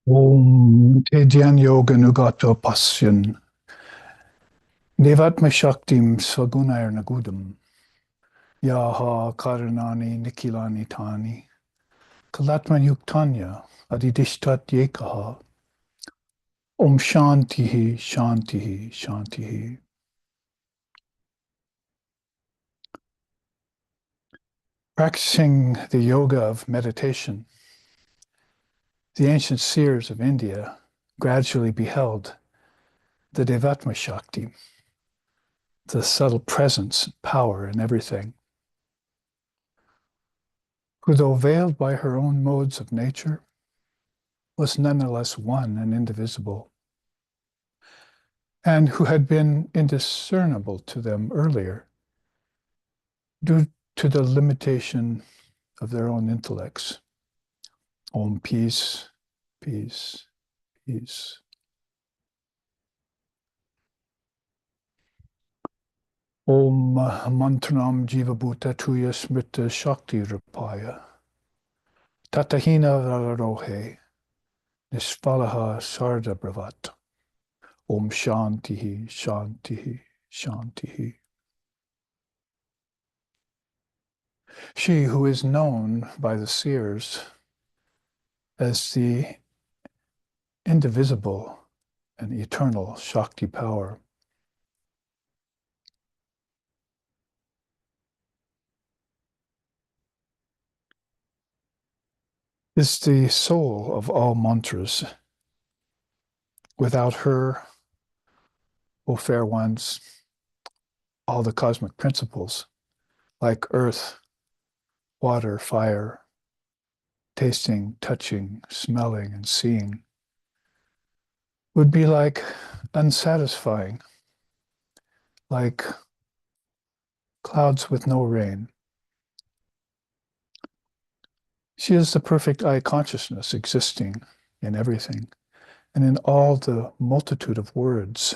Om Tedyan Yoga Nugato Pasyan Devatma Shaktim Swagunair Nagudam Yaha Karanani Nikilani Tani Kalatman Yuktanya Adidishtat Yekaha Om Shantihi Shantihi Shantihi. Practicing the yoga of meditation, the ancient seers of India gradually beheld the Devatma Shakti, the subtle presence and power in everything, who, though veiled by her own modes of nature, was nonetheless one and indivisible, and who had been indiscernible to them earlier due to the limitation of their own intellects. Om peace, peace, peace. Om mantranam jiva bhuta tuya smrita shakti rupaya tatahina vararohe nisfalaha sarda bravat. Om shantihi, shantihi, shantihi. She who is known by the seers as the indivisible and eternal Shakti power is the soul of all mantras. Without her, O fair ones, all the cosmic principles, like earth, water, fire, tasting, touching, smelling, and seeing, would be like unsatisfying, like clouds with no rain. She is the perfect I consciousness existing in everything and in all the multitude of words,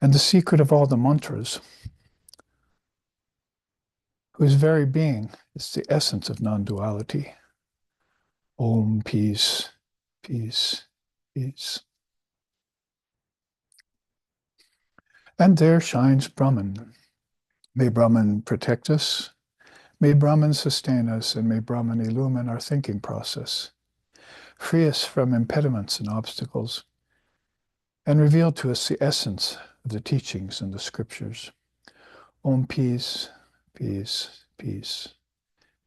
and the secret of all the mantras, whose very being is the essence of non-duality. Om, peace, peace, peace. And there shines Brahman. May Brahman protect us, may Brahman sustain us, and may Brahman illumine our thinking process, free us from impediments and obstacles, and reveal to us the essence of the teachings in the scriptures. Om, peace, peace, peace.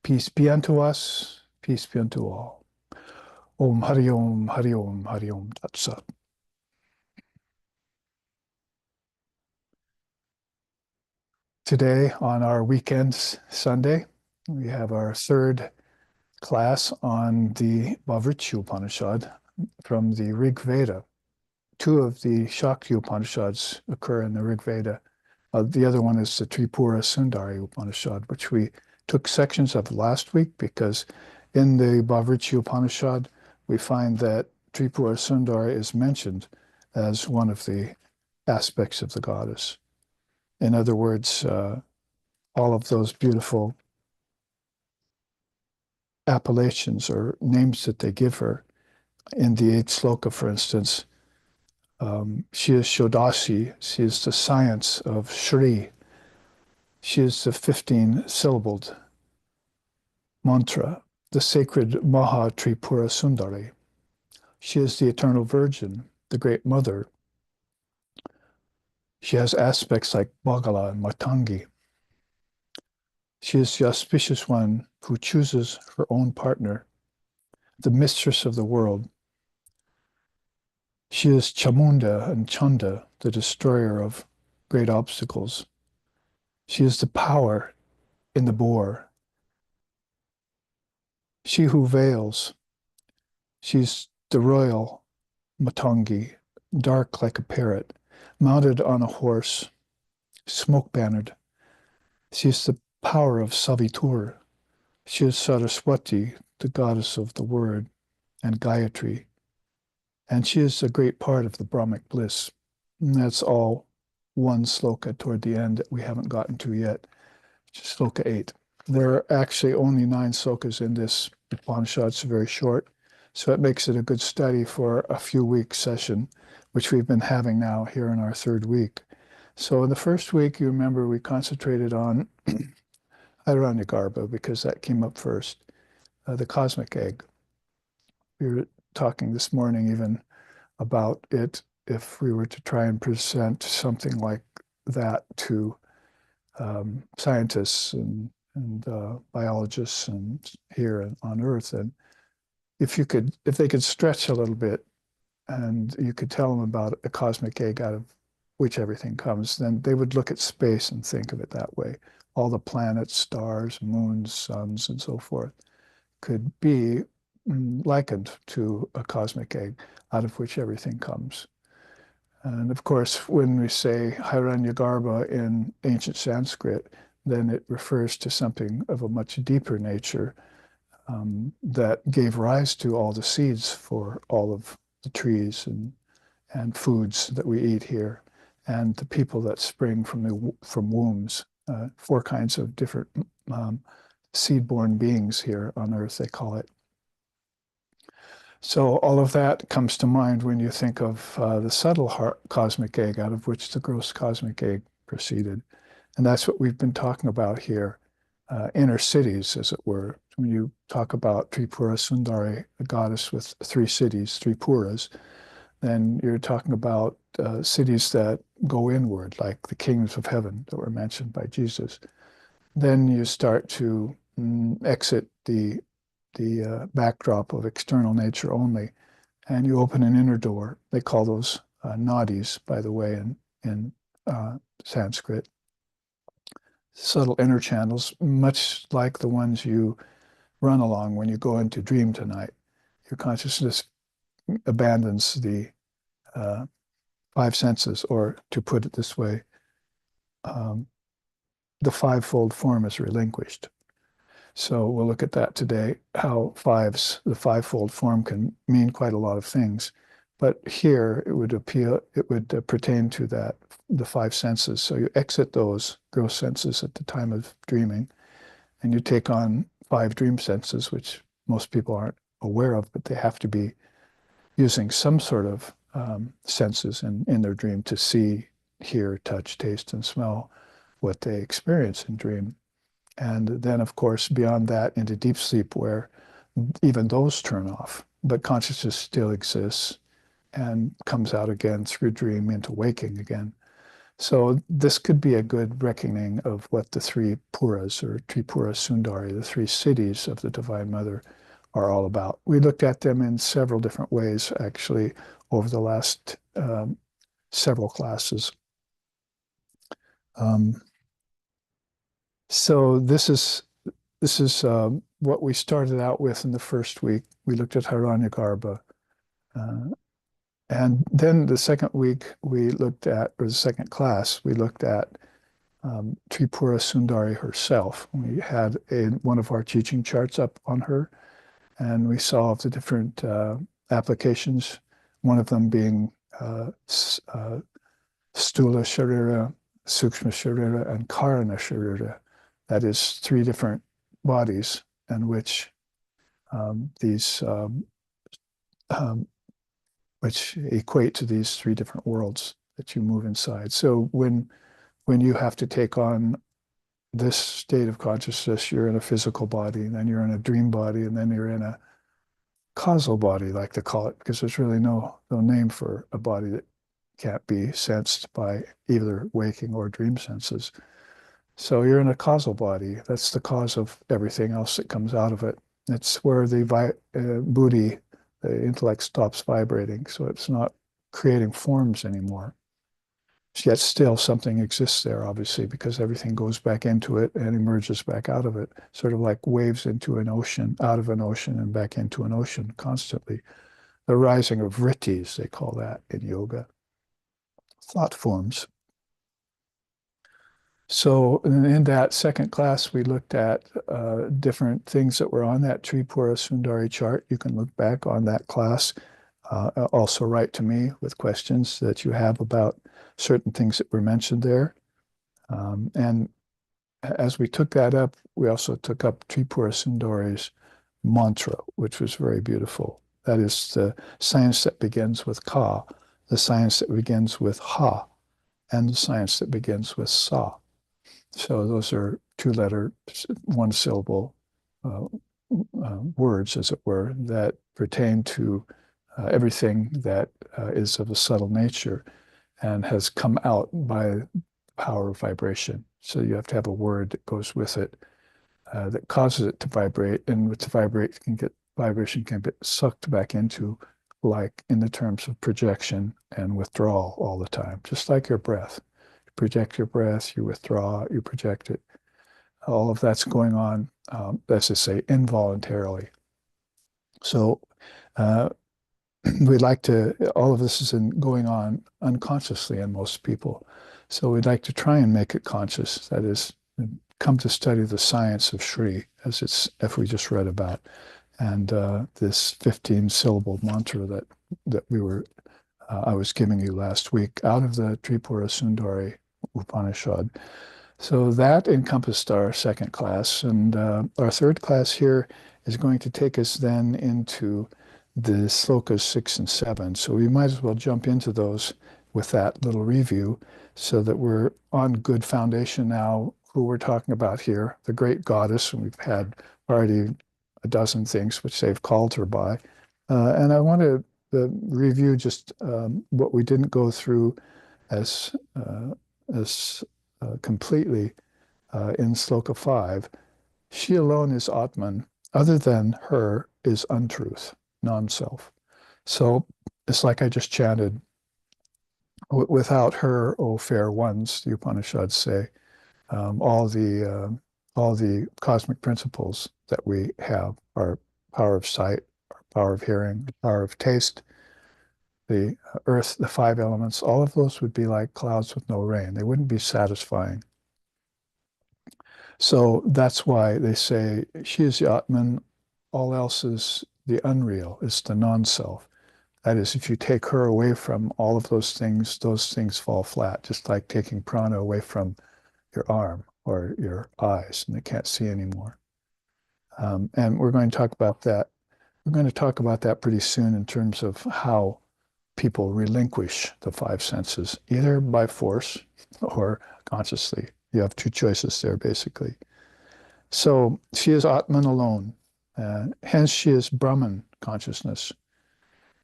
Peace be unto us, peace be unto all. Om Hari Om, Hari Om, Hari Om, Tat Sat. Today, on our weekend Sunday, we have our third class on the Bahvricha Upanisad from the Rig Veda. Two of the Shakta Upanisads occur in the Rig Veda. The other one is the Tripura Upanisad, which we took sections of last week because in the Bahvricha Upanisad, we find that Tripura Sundari is mentioned as one of the aspects of the goddess. In other words, all of those beautiful appellations or names that they give her. In the 8th sloka, for instance, she is Shodasi, she is the science of Shri. She is the 15-syllabled mantra, the sacred Maha Tripura Sundari. She is the eternal virgin, the great mother. She has aspects like Bhagala and Matangi. She is the auspicious one who chooses her own partner, the mistress of the world. She is Chamunda and Chanda, the destroyer of great obstacles. She is the power in the boar. She who veils. She's the royal Matangi, dark like a parrot, mounted on a horse, smoke-bannered. She is the power of Savitur. She is Saraswati, the goddess of the word, and Gayatri. And she is a great part of the Brahmic bliss. And that's all one sloka toward the end that we haven't gotten to yet, sloka 8. There are actually only 9 slokas in this Upanishad. It's very short, So it makes it a good study for a few week session, which we've been having now here in our third week. So in the first week, you remember we concentrated on Hiranyagarbha because that came up first, the cosmic egg. We were talking this morning even about it if we were to try and present something like that to scientists and biologists and here on Earth. And if they could stretch a little bit and you could tell them about a cosmic egg out of which everything comes, then they would look at space and think of it that way. All the planets, stars, moons, suns, and so forth could be likened to a cosmic egg out of which everything comes. And of course, when we say Hiranyagarbha in ancient Sanskrit, then it refers to something of a much deeper nature that gave rise to all the seeds for all of the trees and foods that we eat here, and the people that spring from wombs. Four kinds of different seed-born beings here on Earth, they call it. So all of that comes to mind when you think of the subtle cosmic egg out of which the gross cosmic egg proceeded. And that's what we've been talking about here, inner cities, as it were. When you talk about Tripura Sundari, a goddess with three cities, Tripuras, then you're talking about cities that go inward, like the kingdoms of heaven that were mentioned by Jesus. Then you start to exit the backdrop of external nature only, and you open an inner door. They call those nadis, by the way, in Sanskrit. Subtle inner channels, much like the ones you run along when you go into dream tonight. Your consciousness abandons the five senses, or to put it this way, the fivefold form is relinquished. So we'll look at that today, how the fivefold form can mean quite a lot of things. But here it would pertain to the five senses. So you exit those gross senses at the time of dreaming, and you take on five dream senses, which most people aren't aware of, but they have to be using some sort of senses in their dream to see, hear, touch, taste, and smell what they experience in dream. And then, of course, beyond that into deep sleep, where even those turn off, but consciousness still exists and comes out again through dream into waking again. So this could be a good reckoning of what the three Puras, or Tripura Sundari, the three cities of the Divine Mother, are all about. We looked at them in several different ways, actually, over the last several classes. So this is what we started out with in the first week. We looked at Hiranyagarbha. And then the second week we looked at, or the second class, we looked at Tripura Sundari herself. We had one of our teaching charts up on her, and we saw the different applications, one of them being Stula Sharira, Sukshma Sharira, and Karana Sharira. That is three different bodies in which which equate to these three different worlds that you move inside. So when you have to take on this state of consciousness, you're in a physical body, and then you're in a dream body, and then you're in a causal body, like to call it, because there's really no name for a body that can't be sensed by either waking or dream senses. So you're in a causal body. That's the cause of everything else that comes out of it. It's where the buddhi, the intellect, stops vibrating. So it's not creating forms anymore. Yet still something exists there, obviously, because everything goes back into it and emerges back out of it, sort of like waves into an ocean, out of an ocean and back into an ocean constantly. The rising of vrittis, they call that in yoga. Thought forms. So in that second class, we looked at different things that were on that Tripura Sundari chart. You can look back on that class. Also write to me with questions that you have about certain things that were mentioned there. And as we took that up, we also took up Tripura Sundari's mantra, which was very beautiful. That is the science that begins with ka, the science that begins with ha, and the science that begins with sa. So those are two-letter, one-syllable words, as it were, that pertain to everything that is of a subtle nature and has come out by the power of vibration. So you have to have a word that goes with it that causes it to vibrate, and with the vibration can get sucked back into, like in the terms of projection and withdrawal all the time, just like your breath. You project your breath, you withdraw, you project it. All of that's going on, let's just say, involuntarily. So we'd like to, all of this is going on unconsciously in most people. So we'd like to try and make it conscious. That is, come to study the science of Shri, as we just read about, and this 15-syllable mantra that I was giving you last week out of the Tripura Upanishad. So that encompassed our second class, and our third class here is going to take us then into the slokas 6 and 7. So we might as well jump into those with that little review so that we're on good foundation now, who we're talking about here, the great goddess, and we've had already a dozen things which they've called her by. And I want to review just what we didn't go through as completely in Sloka 5. She alone is Atman. Other than her is untruth, non-self. So it's like I just chanted, without her, O fair ones, the Upanishads say, all the cosmic principles that we have, our power of sight, our power of hearing, power of taste, the earth, the 5 elements, all of those would be like clouds with no rain. They wouldn't be satisfying. So that's why they say she is the Atman, all else is the unreal, it's the non-self. That is, if you take her away from all of those things fall flat, just like taking prana away from your arm or your eyes, and they can't see anymore. And we're going to talk about that. We're going to talk about that pretty soon in terms of how people relinquish the 5 senses, either by force or consciously. You have 2 choices there, basically. So she is Atman alone. Hence, she is Brahman consciousness,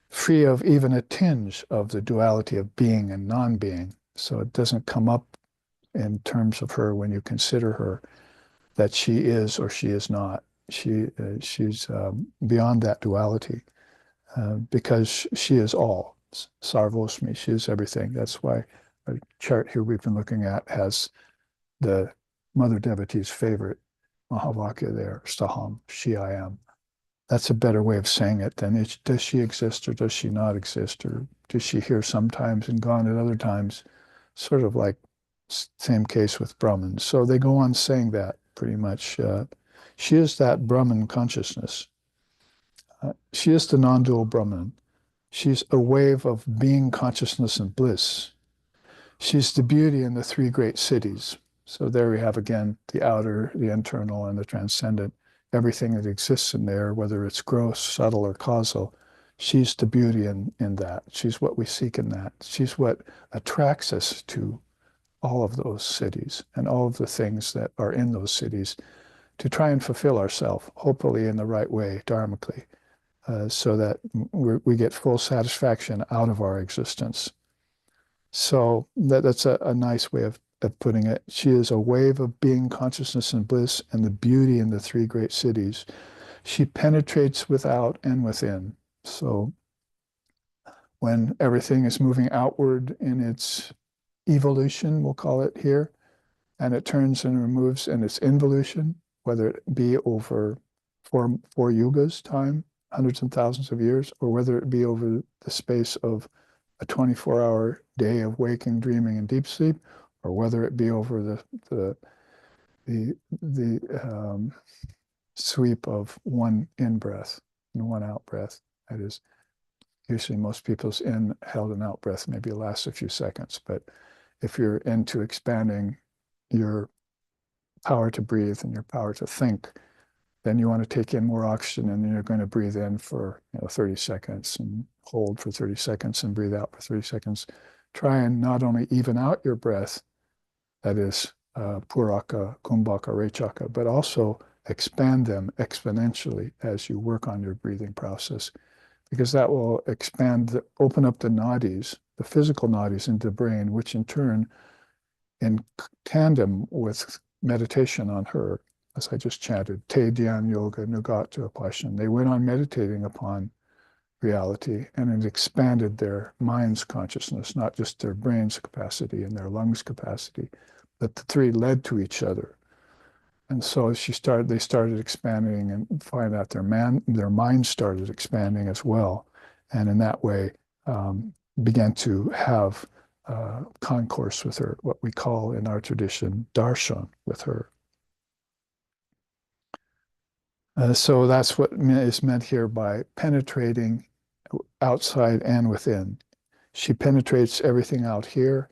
free of even a tinge of the duality of being and non-being. So it doesn't come up in terms of her when you consider her that she is or she is not. She's beyond that duality because she is all. Sarvosmi, she is everything. That's why a chart here we've been looking at has the Mother Devotee's favorite Mahavakya there, Staham, she I am. That's a better way of saying it than does she exist or does she not exist, or does she here sometimes and gone at other times? Sort of like same case with Brahman. So they go on saying that pretty much. She is that Brahman consciousness. She is the non-dual Brahman. She's a wave of being, consciousness, and bliss. She's the beauty in the 3 great cities. So there we have again the outer, the internal, and the transcendent. Everything that exists in there, whether it's gross, subtle, or causal, she's the beauty in that. She's what we seek in that. She's what attracts us to all of those cities and all of the things that are in those cities to try and fulfill ourselves, hopefully in the right way, dharmically, so that we get full satisfaction out of our existence. So that's a nice way of putting it. She is a wave of being, consciousness, and bliss, and the beauty in the 3 great cities. She penetrates without and within. So when everything is moving outward in its evolution, we'll call it here, and it turns and removes in its involution, whether it be over four yugas time, hundreds and thousands of years, or whether it be over the space of a 24-hour day of waking, dreaming, and deep sleep, or whether it be over the sweep of one in-breath and one out-breath. That is, usually most people's inhaled and out-breath maybe lasts a few seconds, but if you're into expanding your power to breathe and your power to think, then you want to take in more oxygen, and then you're going to breathe in for 30 seconds and hold for 30 seconds and breathe out for 30 seconds. Try and not only even out your breath, that is Puraka, Kumbhaka, Rechaka, but also expand them exponentially as you work on your breathing process, because that will open up the nadis, the physical nadis into the brain, which in turn, in tandem with meditation on her, as I just chanted, Te Dhyan Yoga Nugata Upashan, they went on meditating upon reality, and it expanded their mind's consciousness, not just their brain's capacity and their lungs' capacity, but the three led to each other. And so they started expanding and find out their mind started expanding as well. And in that way, began to have concourse with her, what we call in our tradition, darshan with her. So that's what is meant here by penetrating outside and within. She penetrates everything out here,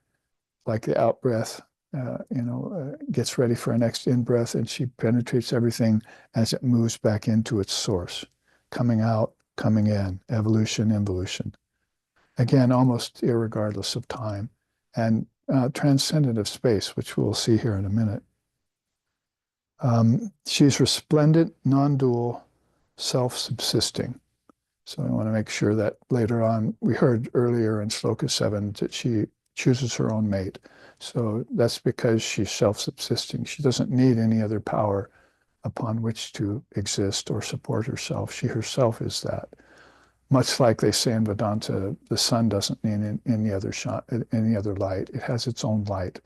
like the out breath, gets ready for a next in breath, and she penetrates everything as it moves back into its source, coming out, coming in, evolution, involution. Again, almost irregardless of time, and transcendent of space, which we'll see here in a minute. She's resplendent, non-dual, self-subsisting. So I want to make sure that later on, we heard earlier in Sloka 7 that she chooses her own mate. So that's because she's self-subsisting. She doesn't need any other power upon which to exist or support herself. She herself is that. Much like they say in Vedanta, the sun doesn't need any other light. It has its own light.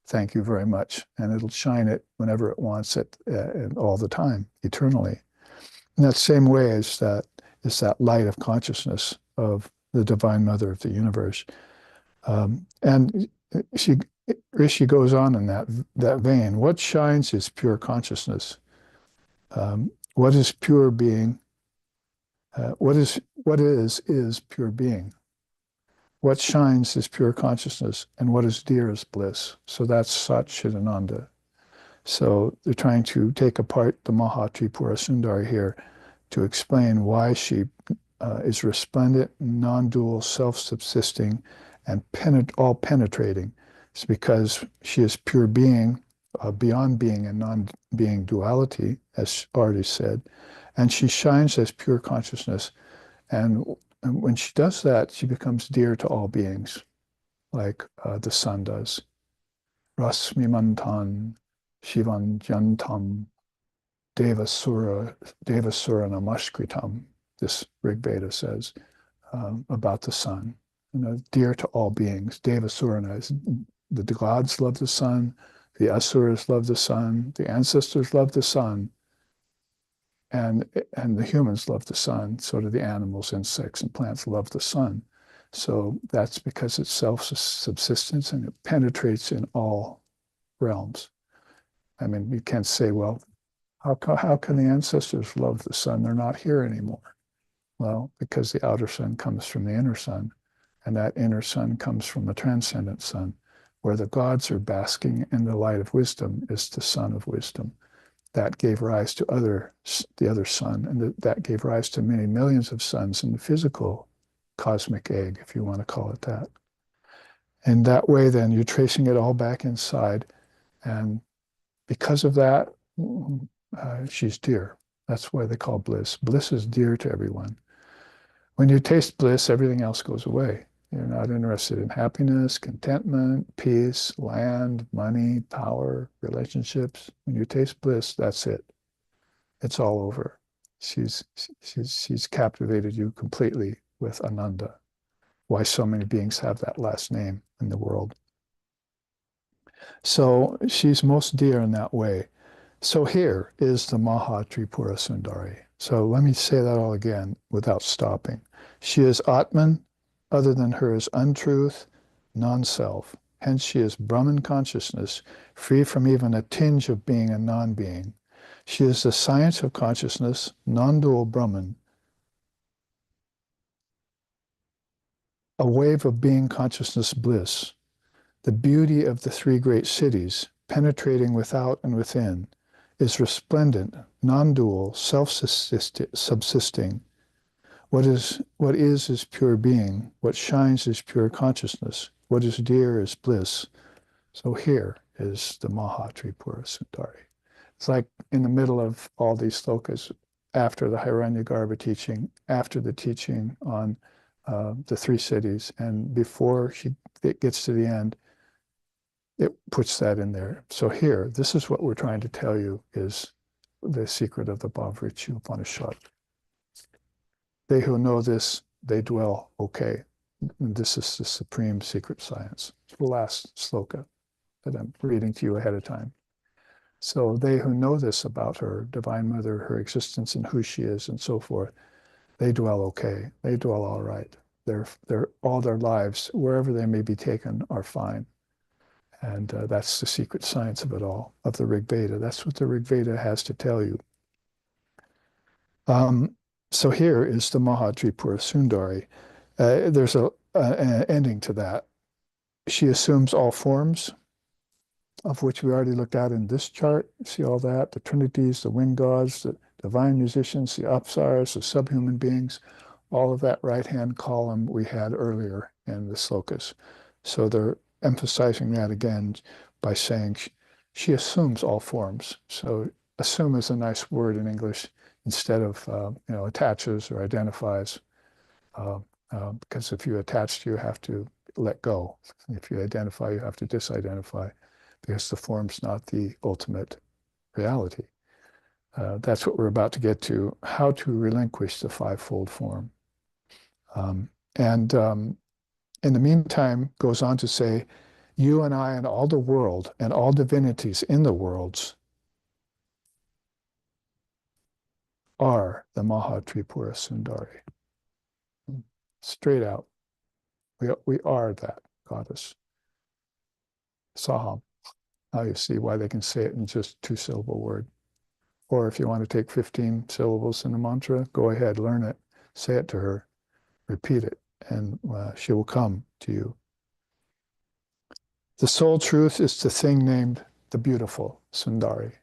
Thank you very much. And it'll shine it whenever it wants it, and all the time, eternally. In that same way is that light of consciousness of the Divine Mother of the universe. And Rishi goes on in that vein. What shines is pure consciousness. What is pure being? What is pure being. What shines is pure consciousness, and what is dear is bliss. So that's Sat Chidananda. So they're trying to take apart the Maha Tripura Sundari here to explain why she is resplendent, non-dual, self-subsisting, and all penetrating. It's because she is pure being, beyond being and non-being duality, as already said, and she shines as pure consciousness. And when she does that, she becomes dear to all beings, like the sun does. Rasmimantan Shivan Jantam Devasura Namaskritam, this Rig Veda says about the sun. Dear to all beings. Devasurana, the gods love the sun, the asuras love the sun, the ancestors love the sun, and the humans love the sun. So do the animals, insects, and plants love the sun. So that's because it's self-subsistence and it penetrates in all realms. I mean, you can't say, well, how can the ancestors love the sun? They're not here anymore. Well, because the outer sun comes from the inner sun, and that inner sun comes from the transcendent sun, where the gods are basking in the light of wisdom is the sun of wisdom. That gave rise to the other sun, and that gave rise to many millions of suns in the physical cosmic egg, if you want to call it that. And that way, then, you're tracing it all back inside, and because of that, she's dear. That's why they call bliss. Bliss is dear to everyone. When you taste bliss, everything else goes away. You're not interested in happiness, contentment, peace, land, money, power, relationships. When you taste bliss, that's it. It's all over. She's captivated you completely with Ananda. Why so many beings have that last name in the world. So she's most dear in that way. So here is the Maha Tripura Sundari. So let me say that all again without stopping. She is Atman, other than her is untruth, non-self. Hence she is Brahman consciousness, free from even a tinge of being and non-being. She is the science of consciousness, non-dual Brahman, a wave of being consciousness bliss, the beauty of the three great cities, penetrating without and within, is resplendent, non-dual, self-subsisting. What is pure being. What shines is pure consciousness. What is dear is bliss. So here is the Maha Tripura Sundari. It's like in the middle of all these slokas, after the Hiranyagarbha teaching, after the teaching on the three cities, and before it gets to the end, it puts that in there. So here, this is what we're trying to tell you is the secret of the Bahvricha Upanishad. They who know this, they dwell okay. And this is the supreme secret science. It's the last sloka that I'm reading to you ahead of time. So they who know this about her, Divine Mother, her existence and who she is and so forth, they dwell okay. They dwell all right. They're all their lives, wherever they may be taken, are fine. And that's the secret science of it all, of the Rig Veda. That's what the Rig Veda has to tell you. So here is the Maha Tripura Sundari. There's an ending to that. She assumes all forms, of which we already looked at in this chart. See all that? The trinities, the wind gods, the divine musicians, the apsaras, the subhuman beings, all of that right-hand column we had earlier in the slokas. So they're emphasizing that again by saying she assumes all forms. So assume is a nice word in English instead of attaches or identifies. Because if you attach, you have to let go. If you identify, you have to disidentify, because the form's not the ultimate reality. That's what we're about to get to, how to relinquish the fivefold form. In the meantime, goes on to say, you and I and all the world and all divinities in the worlds are the Maha Tripura Sundari. Straight out. We are that goddess. Saham. Now you see why they can say it in just two-syllable word. Or if you want to take 15 syllables in the mantra, go ahead, learn it, say it to her, repeat it, and she will come to you. The sole truth is the thing named the beautiful Sundari.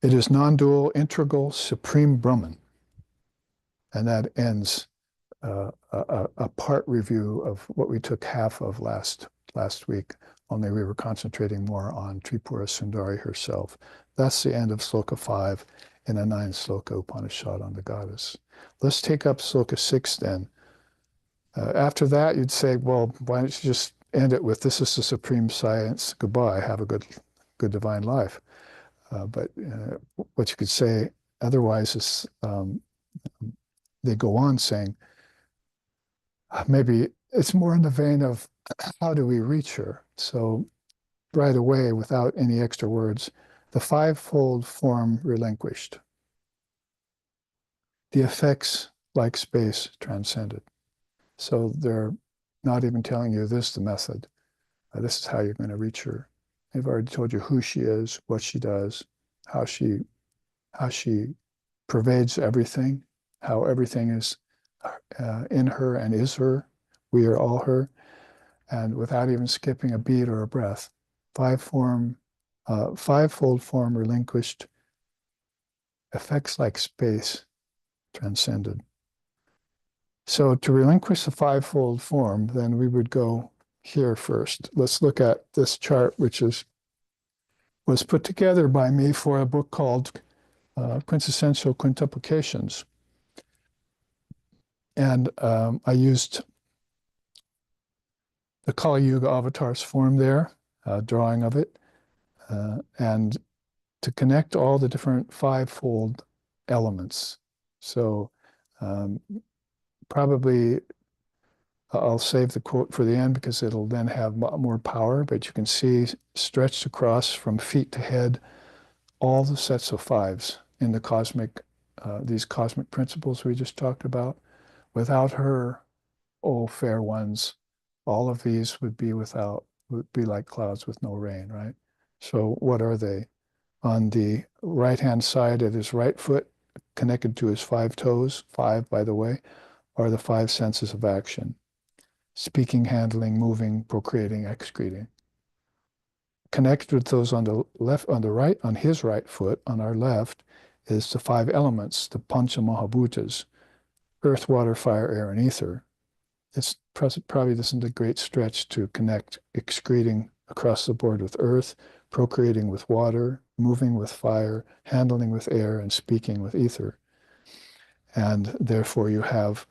It is non-dual, integral, supreme Brahman. And that ends a part review of what we took half of last week, only we were concentrating more on Tripura Sundari herself. That's the end of Sloka 5 in a 9-sloka Upanishad on the goddess. Let's take up Sloka 6 then. After that, you'd say, well, why don't you just end it with, this is the supreme science, goodbye, have a good divine life. But what you could say otherwise is, they go on saying, maybe it's more in the vein of, how do we reach her? So right away, without any extra words, the fivefold form relinquished. The effects, like space, transcended. So they're not even telling you this is the method. This is how you're going to reach her. They've already told you who she is, what she does, how she pervades everything, how everything is in her and is her. We are all her. And without even skipping a beat or a breath, fivefold form relinquished, effects like space transcended. So to relinquish the fivefold form, then we would go here first. Let's look at this chart, which was put together by me for a book called Quintessential Quintuplications. And I used the Kali Yuga avatar's form there, drawing of it, and to connect all the different fivefold elements. So probably I'll save the quote for the end because it'll then have more power, but you can see stretched across from feet to head all the sets of fives in the these cosmic principles we just talked about. Without her, oh fair ones, all of these would be like clouds with no rain, right? So what are they? On the right-hand side at his right foot, connected to his 5 toes, 5 by the way, are the 5 senses of action: speaking, handling, moving, procreating, excreting. connected with those on the left, on the right, on his right foot, on our left, is the 5 elements, the Pancha Mahabhutas, earth, water, fire, air, and ether. It's probably isn't a great stretch to connect excreting across the board with earth, procreating with water, moving with fire, handling with air, and speaking with ether. And therefore you have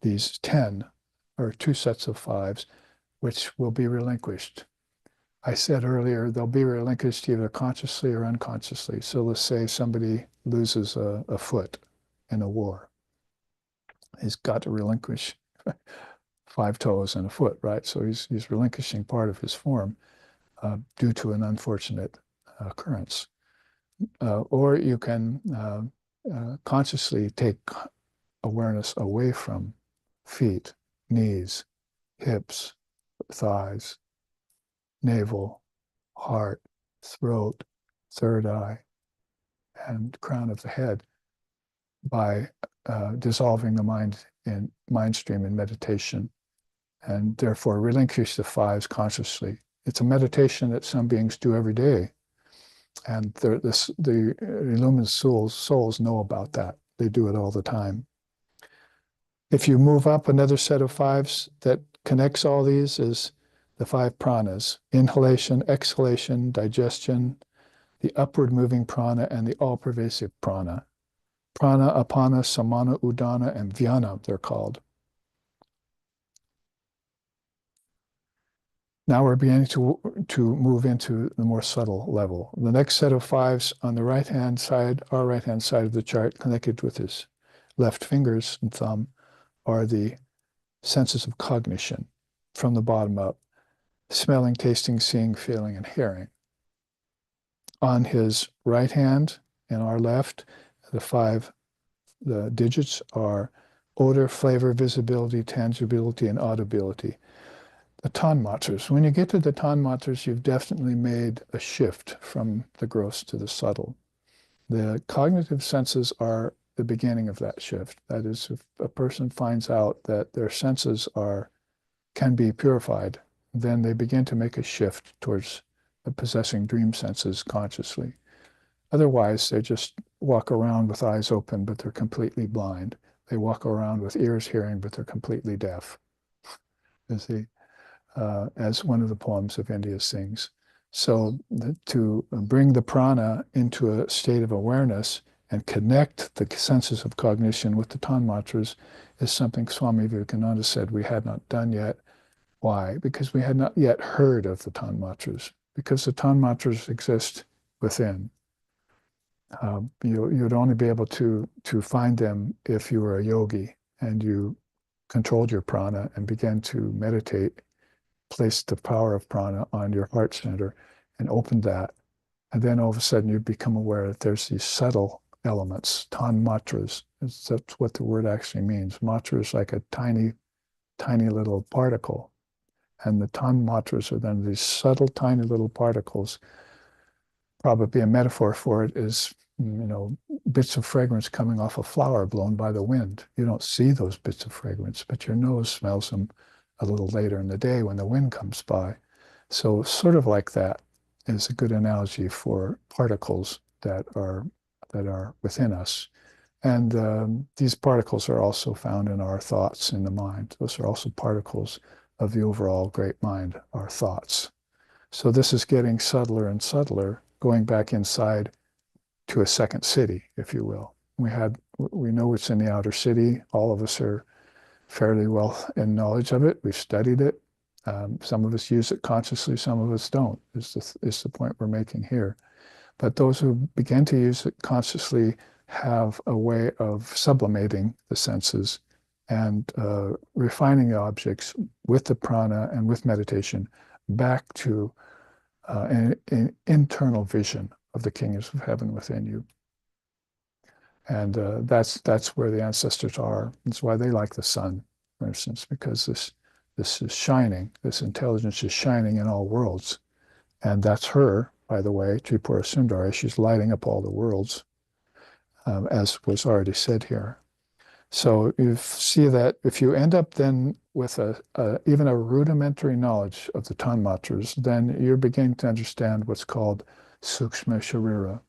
these 10, or 2 sets of 5s, which will be relinquished. I said earlier, they'll be relinquished either consciously or unconsciously. So let's say somebody loses a foot in a war. He's got to relinquish 5 toes and a foot, right? So he's relinquishing part of his form due to an unfortunate occurrence. Or you can consciously take awareness away from feet, knees, hips, thighs, navel, heart, throat, third eye, and crown of the head by dissolving the mind stream in meditation, and therefore relinquish the 5s consciously. It's a meditation that some beings do every day, and the illumined souls know about that. They do it all the time. If you move up, another set of 5s that connects all these is the 5 pranas: inhalation, exhalation, digestion, the upward moving prana, and the all-pervasive prana. Prana, apana, samana, udana, and vyana, they're called. Now we're beginning to move into the more subtle level. The next set of 5s on the right-hand side, our right-hand side of the chart, connected with his left fingers and thumb, are the senses of cognition from the bottom up: smelling, tasting, seeing, feeling, and hearing. On his right hand and our left, the digits are odor, flavor, visibility, tangibility, and audibility. The tanmatras. When you get to the tanmatras, you've definitely made a shift from the gross to the subtle. The cognitive senses are the beginning of that shift. That is, if a person finds out that their senses can be purified, then they begin to make a shift towards possessing dream senses consciously. Otherwise, they just walk around with eyes open, but they're completely blind. They walk around with ears hearing, but they're completely deaf. You see, as one of the poems of India sings. So to bring the prana into a state of awareness and connect the senses of cognition with the tanmatras is something Swami Vivekananda said we had not done yet. Why? Because we had not yet heard of the tanmatras, because the tanmatras exist within. You'd only be able to find them if you were a yogi and you controlled your prana and began to meditate, place the power of prana on your heart center and open that. And then all of a sudden you become aware that there's these subtle elements, tanmatras. That's what the word actually means. Matra is like a tiny, tiny little particle. And the tanmatras are then these subtle, tiny little particles. Probably a metaphor for it is, bits of fragrance coming off a flower blown by the wind. You don't see those bits of fragrance, but your nose smells them a little later in the day when the wind comes by. So sort of like that is a good analogy for particles that are within us. And these particles are also found in our thoughts in the mind. Those are also particles of the overall great mind, our thoughts. So this is getting subtler and subtler, going back inside to a second city, if you will. We know it's in the outer city. All of us are fairly well in knowledge of it. We've studied it. Some of us use it consciously, some of us don't, is the point we're making here. But those who begin to use it consciously have a way of sublimating the senses and refining the objects with the prana and with meditation back to an internal vision of the kingdoms of heaven within you. And that's where the ancestors are. That's why they like the sun, for instance, because this is shining. This intelligence is shining in all worlds. And that's her, by the way, Tripura Sundari. She's lighting up all the worlds, as was already said here. So you see that if you end up then with even a rudimentary knowledge of the tanmatras, then you're beginning to understand what's called Sukshma Sharira,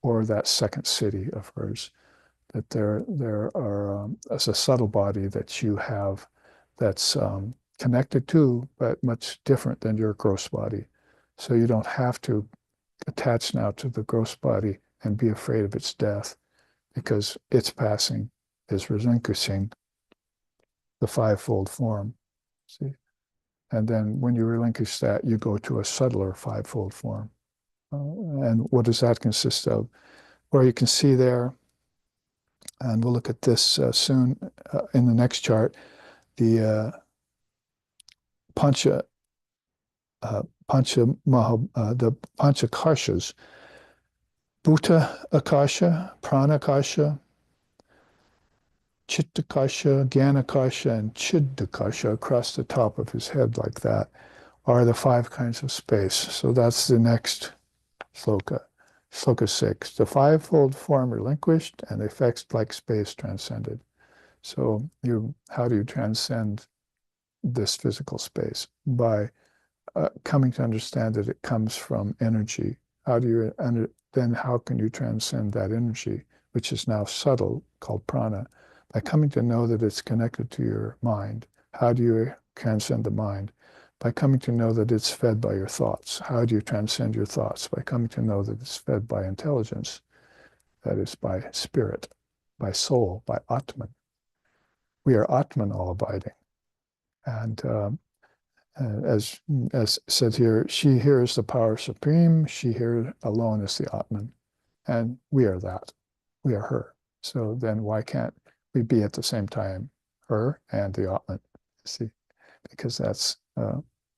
or that second city of hers. That there are as a subtle body that you have that's connected to, but much different than your gross body. So you don't have to attach now to the gross body and be afraid of its death, because its passing is relinquishing the fivefold form. See? And then when you relinquish that, you go to a subtler fivefold form. And what does that consist of? Well, you can see there, and we'll look at this soon in the next chart, the pancha, the panchakashas, bhuta akasha, prana akasha, chittakasha, gyanakasha, and chiddakasha across the top of his head like that are the five kinds of space. So that's the next sloka. Sloka 6, the fivefold form relinquished and effects like space transcended. So how do you transcend this physical space? By coming to understand that it comes from energy. Then how can you transcend that energy, which is now subtle, called prana? By coming to know that it's connected to your mind. How do you transcend the mind? By coming to know that it's fed by your thoughts. How do you transcend your thoughts? By coming to know that it's fed by intelligence, that is by spirit, by soul, by Atman. We are Atman all abiding. And as said here, she here is the power supreme, she here alone is the Atman. And we are that. We are her. So then why can't we be at the same time her and the Atman? See, because that's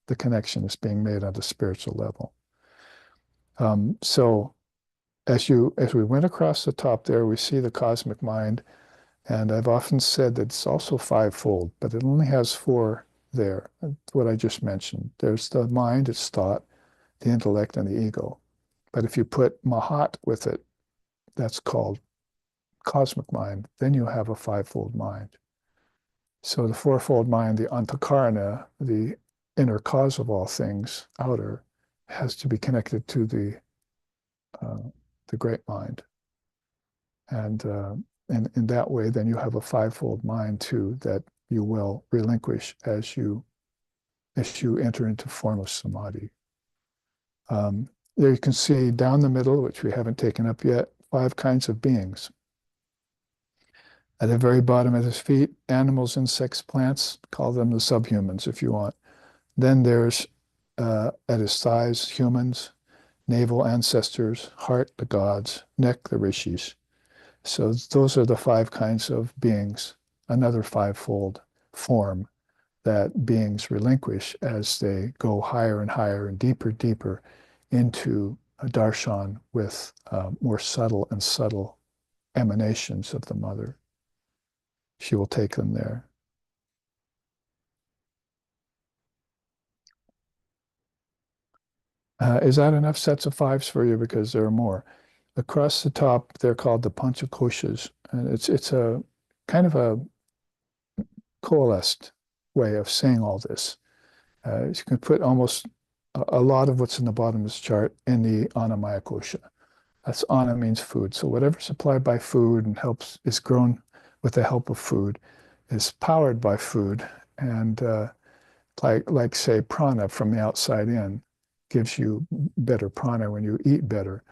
the connection is being made on the spiritual level. So as we went across the top there, we see the cosmic mind. And I've often said that it's also fivefold, but it only has four there, what I just mentioned. There's the mind, it's thought, the intellect, and the ego. But if you put Mahat with it, that's called cosmic mind, then you have a fivefold mind. So the fourfold mind, the antakarana, the inner cause of all things, outer, has to be connected to the great mind. And in that way, then you have a fivefold mind too that you will relinquish as you enter into formless samadhi. There you can see down the middle, which we haven't taken up yet, 5 kinds of beings. At the very bottom of his feet, animals, insects, plants, call them the subhumans if you want. Then there's at his thighs, humans, navel, ancestors, heart, the gods, neck, the rishis. So those are the 5 kinds of beings, another fivefold form that beings relinquish as they go higher and higher and deeper into a darshan with more subtle and subtle emanations of the mother. She will take them there. Is that enough sets of 5s for you? Because there are more. Across the top, they're called the panchakoshas. And it's a kind of a coalesced way of saying all this. You can put almost a lot of what's in the bottom of this chart in the Annamaya kosha. That's Anna means food. So whatever's supplied by food and is grown with the help of food, is powered by food, and like say prana from the outside in gives you better prana when you eat better,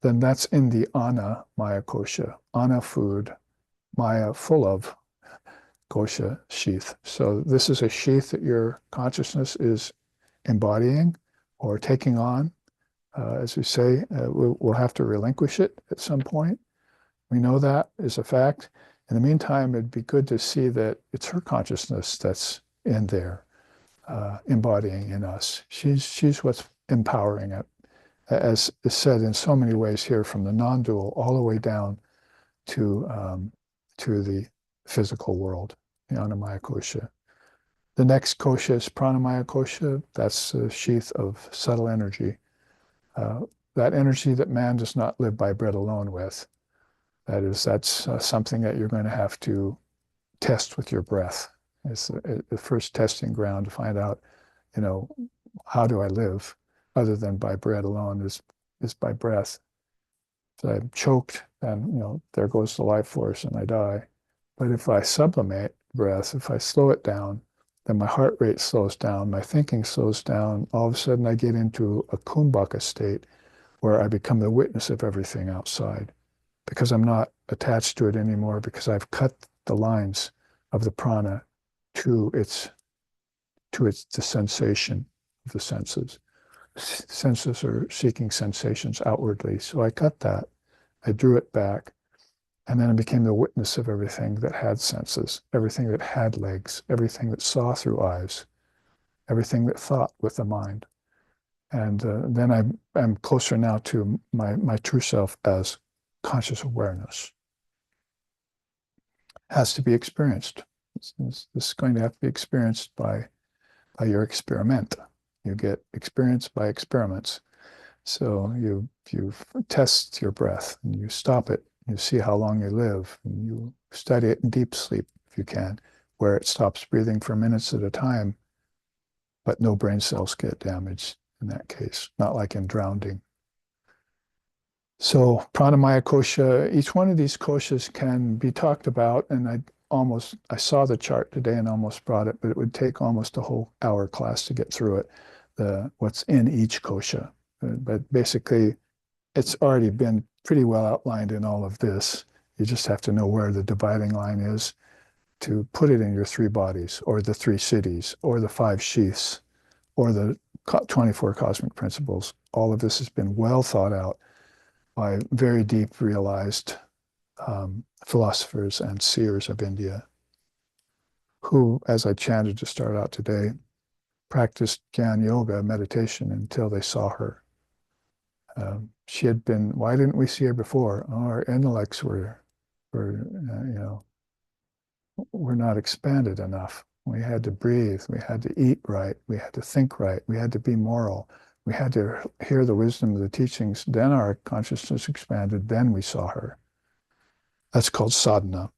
then that's in the Anna Maya kosha. Anna food, Maya full of kosha sheath. So this is a sheath that your consciousness is embodying or taking on. As we say, we'll have to relinquish it at some point. We know that is a fact. In the meantime, it'd be good to see that it's her consciousness that's in there, embodying in us. She's what's empowering it, as is said in so many ways here, from the non-dual all the way down to the physical world, the Annamaya kosha. The next kosha is pranamaya kosha. That's the sheath of subtle energy. That energy that man does not live by bread alone with. That's something that you're going to have to test with your breath. It's the first testing ground to find out, how do I live other than by bread alone is by breath. If I'm choked, then, there goes the life force and I die. But if I sublimate breath, if I slow it down, then my heart rate slows down, my thinking slows down. All of a sudden I get into a kumbhaka state where I become the witness of everything outside because I'm not attached to it anymore, because I've cut the lines of the prana to the sensation of the senses. Senses are seeking sensations outwardly. So I cut that. I drew it back. And then I became the witness of everything that had senses, everything that had legs, everything that saw through eyes, everything that thought with the mind. And then I'm closer now to my true self as conscious awareness. Has to be experienced. This is going to have to be experienced by your experiment. You get experience by experiments. So you test your breath and you stop it. You see how long you live, and you study it in deep sleep if you can, where it stops breathing for minutes at a time, but no brain cells get damaged in that case, not like in drowning. So pranamaya kosha, each one of these koshas can be talked about, and I saw the chart today and almost brought it, but it would take almost a whole hour class to get through it, what's in each kosha. But basically, it's already been pretty well outlined in all of this. You just have to know where the dividing line is to put it in your three bodies, or the three cities, or the five sheaths, or the 24 cosmic principles. All of this has been well thought out by very deep realized philosophers and seers of India, who, as I chanted to start out today, practiced Jnana Yoga meditation until they saw her. She had been, why didn't we see her before? Oh, our intellects were not expanded enough. We had to breathe. We had to eat right. We had to think right. We had to be moral. We had to hear the wisdom of the teachings. Then our consciousness expanded. Then we saw her. That's called sadhana.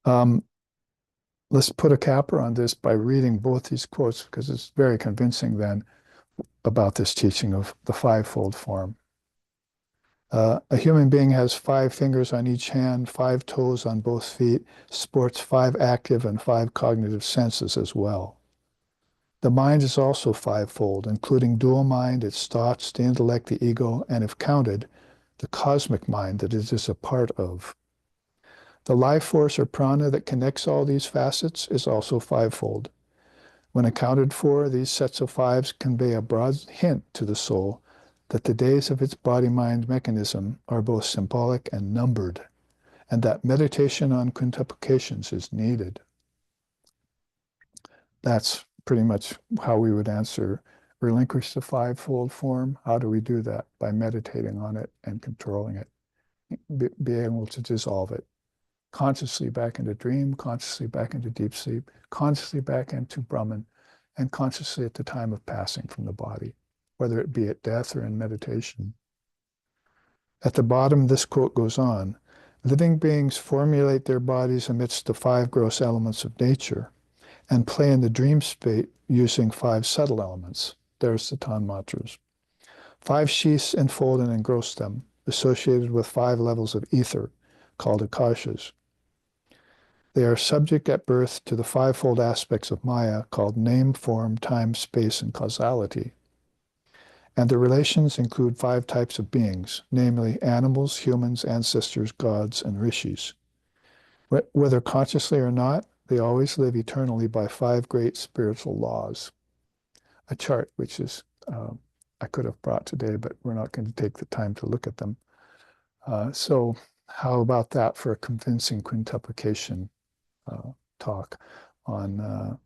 Let's put a capper on this by reading both these quotes, because it's very convincing then about this teaching of the fivefold form. A human being has 5 fingers on each hand, 5 toes on both feet, sports 5 active and 5 cognitive senses as well. The mind is also fivefold, including dual mind, its thoughts, the intellect, the ego, and if counted, the cosmic mind that it is a part of. The life force or prana that connects all these facets is also fivefold. When accounted for, these sets of 5s convey a broad hint to the soul that the days of its body-mind mechanism are both symbolic and numbered, and that meditation on quintuplications is needed. That's pretty much how we would answer, relinquish the fivefold form. How do we do that? By meditating on it and controlling it, be able to dissolve it. Consciously back into dream, consciously back into deep sleep, consciously back into Brahman, and consciously at the time of passing from the body, whether it be at death or in meditation. At the bottom, this quote goes on, living beings formulate their bodies amidst the 5 gross elements of nature and play in the dream state using 5 subtle elements. There's the tanmatras. 5 sheaths enfold and engross them, associated with 5 levels of ether, called akashas. They are subject at birth to the 5-fold aspects of Maya, called name, form, time, space, and causality. And the relations include 5 types of beings, namely animals, humans, ancestors, gods, and rishis. Whether consciously or not, they always live eternally by 5 great spiritual laws. A chart, which is, I could have brought today, but we're not going to take the time to look at them. So how about that for a convincing quintuplication talk on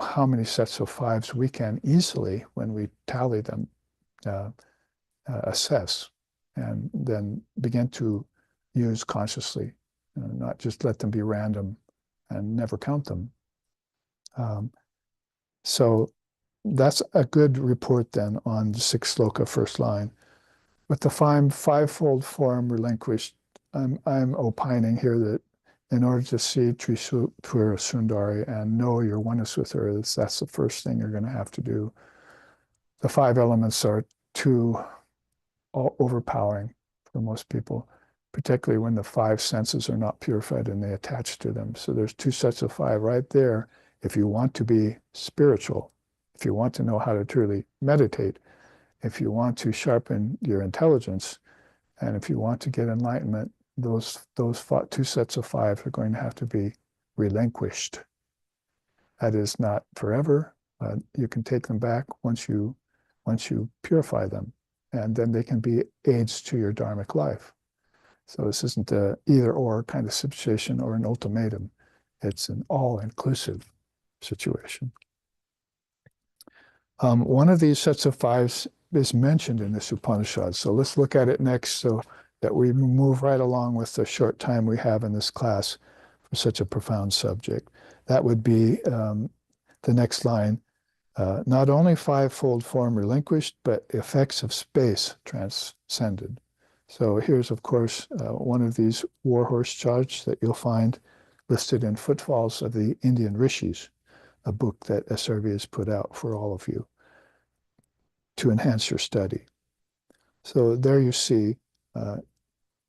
how many sets of 5s we can easily, when we tally them, assess, and then begin to use consciously, not just let them be random and never count them. So that's a good report then on the 6th sloka, first line. With the fivefold form relinquished, I'm opining here that in order to see Tripura Sundari and know your oneness with her, that's the first thing you're going to have to do. The five elements are too overpowering for most people, particularly when the five senses are not purified and they attach to them. So there's two sets of five right there. If you want to be spiritual, if you want to know how to truly meditate, if you want to sharpen your intelligence, and if you want to get enlightenment, those two sets of five are going to have to be relinquished. That is not forever. You can take them back once you purify them, and then they can be aids to your dharmic life. So this isn't a either or kind of situation or an ultimatum. It's an all-inclusive situation. One of these sets of fives is mentioned in this Upanishad. So let's look at it next so that we move right along with the short time we have in this class for such a profound subject. That would be the next line. Not only fivefold form relinquished, but effects of space transcended. So here's, of course, one of these warhorse charts that you'll find listed in Footfalls of the Indian Rishis, a book that SRV has put out for all of you to enhance your study. So there you see,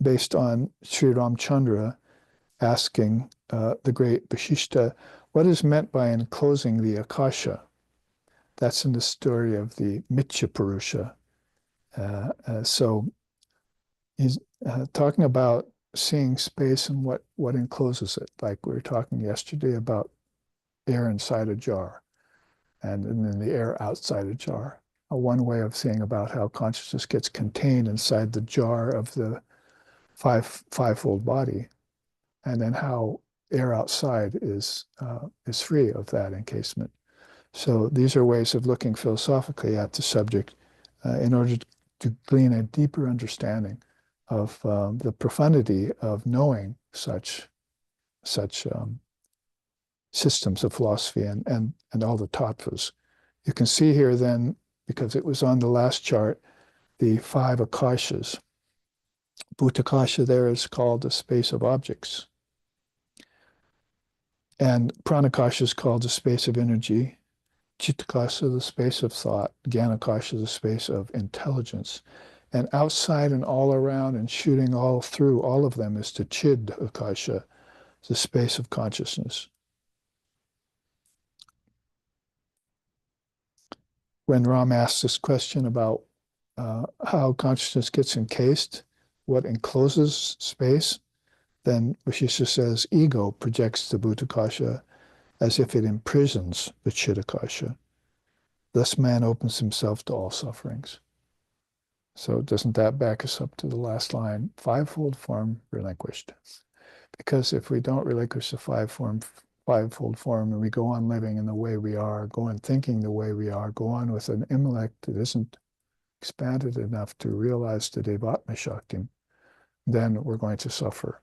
based on Sri Ramchandra asking the great Vashishta, what is meant by enclosing the Akasha? That's in the story of the Mitya Purusha. So he's talking about seeing space and what encloses it, like we were talking yesterday about air inside a jar and then the air outside a jar. One way of seeing about how consciousness gets contained inside the jar of the fivefold body, and then how air outside is free of that encasement. So these are ways of looking philosophically at the subject in order to glean a deeper understanding of the profundity of knowing such systems of philosophy and all the tattvas. You can see here then, because it was on the last chart, the five akashas. Bhutakasha there is called the space of objects. And pranakasha is called the space of energy. Chittakasha, the space of thought. Gyanakasha, the space of intelligence. And outside and all around and shooting all through all of them is the Chid Akasha, the space of consciousness. When Ram asks this question about how consciousness gets encased, what encloses space, then Vashishta says ego projects the Bhutakasha as if it imprisons the Chidakasha. Thus man opens himself to all sufferings. So doesn't that back us up to the last line? Fivefold form relinquished. Because if we don't relinquish the fivefold form and we go on living in the way we are, go on thinking the way we are, go on with an intellect that isn't expanded enough to realize the Devatma Shakti, then we're going to suffer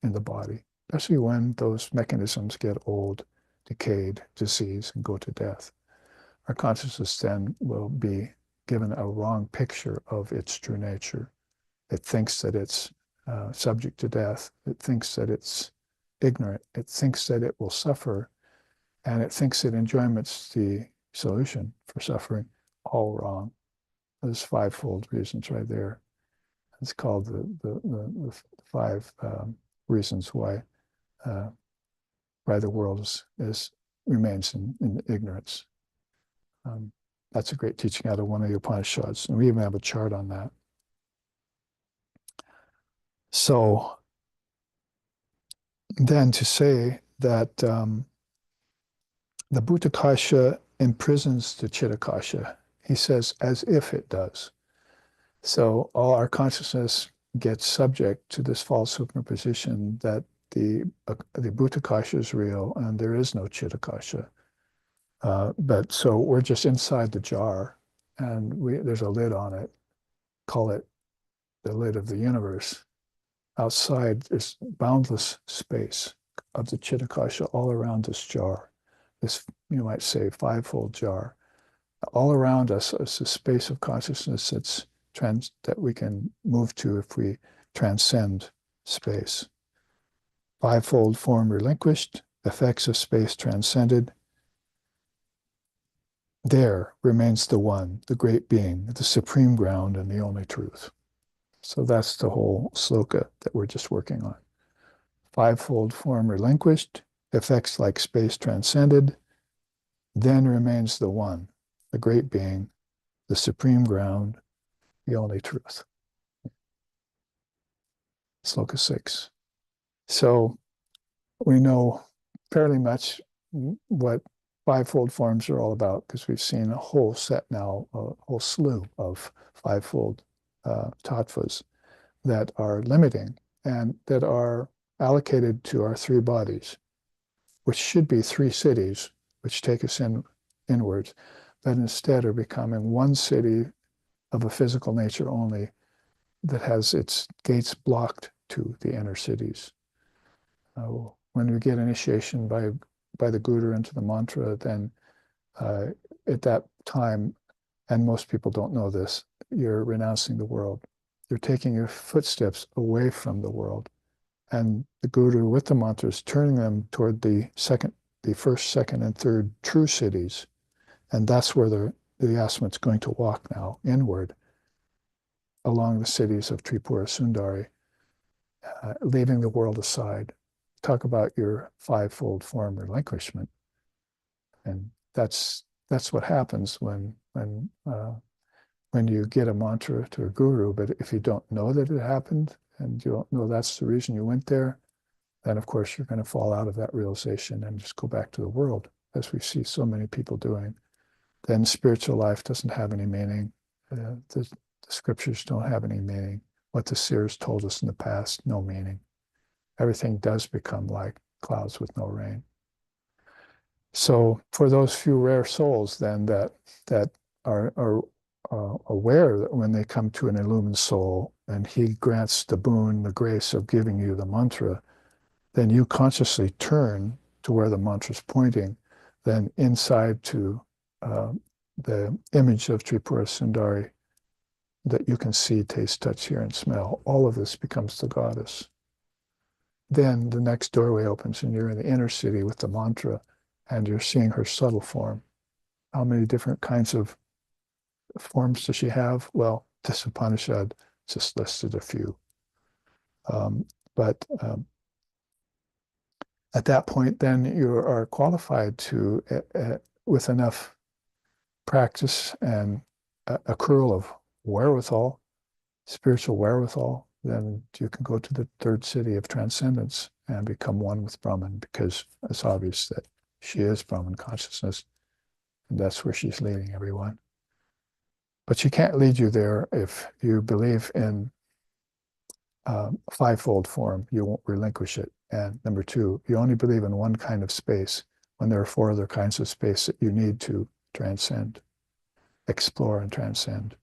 in the body, especially when those mechanisms get old, decayed, disease, and go to death. Our consciousness then will be given a wrong picture of its true nature. It thinks that it's subject to death. It thinks that it's ignorant. It thinks that it will suffer. And it thinks that enjoyment's the solution for suffering. All wrong. There's fivefold reasons right there. It's called the five reasons why the world remains in ignorance. That's a great teaching out of one of the Upanishads, and we even have a chart on that. So then to say that the Bhutakasha imprisons the Chittakasha, he says, as if it does. So all our consciousness gets subject to this false superposition that the Bhutakasha is real and there is no Chittakasha. But so we're just inside the jar and there's a lid on it. Call it the lid of the universe. Outside is boundless space of the Chittakasha all around this jar. This, you might say, fivefold jar. All around us is a space of consciousness that we can move to if we transcend space. Fivefold form relinquished, effects of space transcended. There remains the one, the great being, the supreme ground and the only truth. So that's the whole sloka that we're just working on. Fivefold form relinquished, effects like space transcended. Then remains the one, the great being, the supreme ground, the only truth. Sloka 6. So we know fairly much what fivefold forms are all about because we've seen a whole set now, a whole slew of fivefold tattvas that are limiting and that are allocated to our three bodies, which should be three cities, which take us inwards, but instead are becoming one city of a physical nature only that has its gates blocked to the inner cities. When we get initiation by the Guru into the mantra, then at that time, and most people don't know this, you're renouncing the world. You're taking your footsteps away from the world. And the Guru with the mantra is turning them toward the first, second, and third true cities. And that's where the Asmat's going to walk now, inward, along the cities of Tripura Sundari, leaving the world aside. Talk about your fivefold form relinquishment. And that's what happens when you get a mantra to a guru, but if you don't know that it happened, and you don't know that's the reason you went there, then of course you're going to fall out of that realization and just go back to the world, as we see so many people doing. Then spiritual life doesn't have any meaning. The scriptures don't have any meaning. What the seers told us in the past, no meaning. Everything does become like clouds with no rain. So for those few rare souls then that are aware that when they come to an illumined soul and he grants the boon, the grace of giving you the mantra, then you consciously turn to where the mantra is pointing, then inside to the image of Tripura Sundari that you can see, taste, touch, hear, and smell. All of this becomes the goddess. Then the next doorway opens and you're in the inner city with the mantra and you're seeing her subtle form. How many different kinds of forms does she have? Well, this Upanishad just listed a few. But at that point, then you are qualified to, with enough practice and accrual of wherewithal, spiritual wherewithal, then you can go to the third city of transcendence and become one with Brahman, because it's obvious that she is Brahman consciousness, and that's where she's leading everyone. But she can't lead you there if you believe in fivefold form. You won't relinquish it. And number two, you only believe in one kind of space when there are four other kinds of space that you need to transcend, explore and transcend.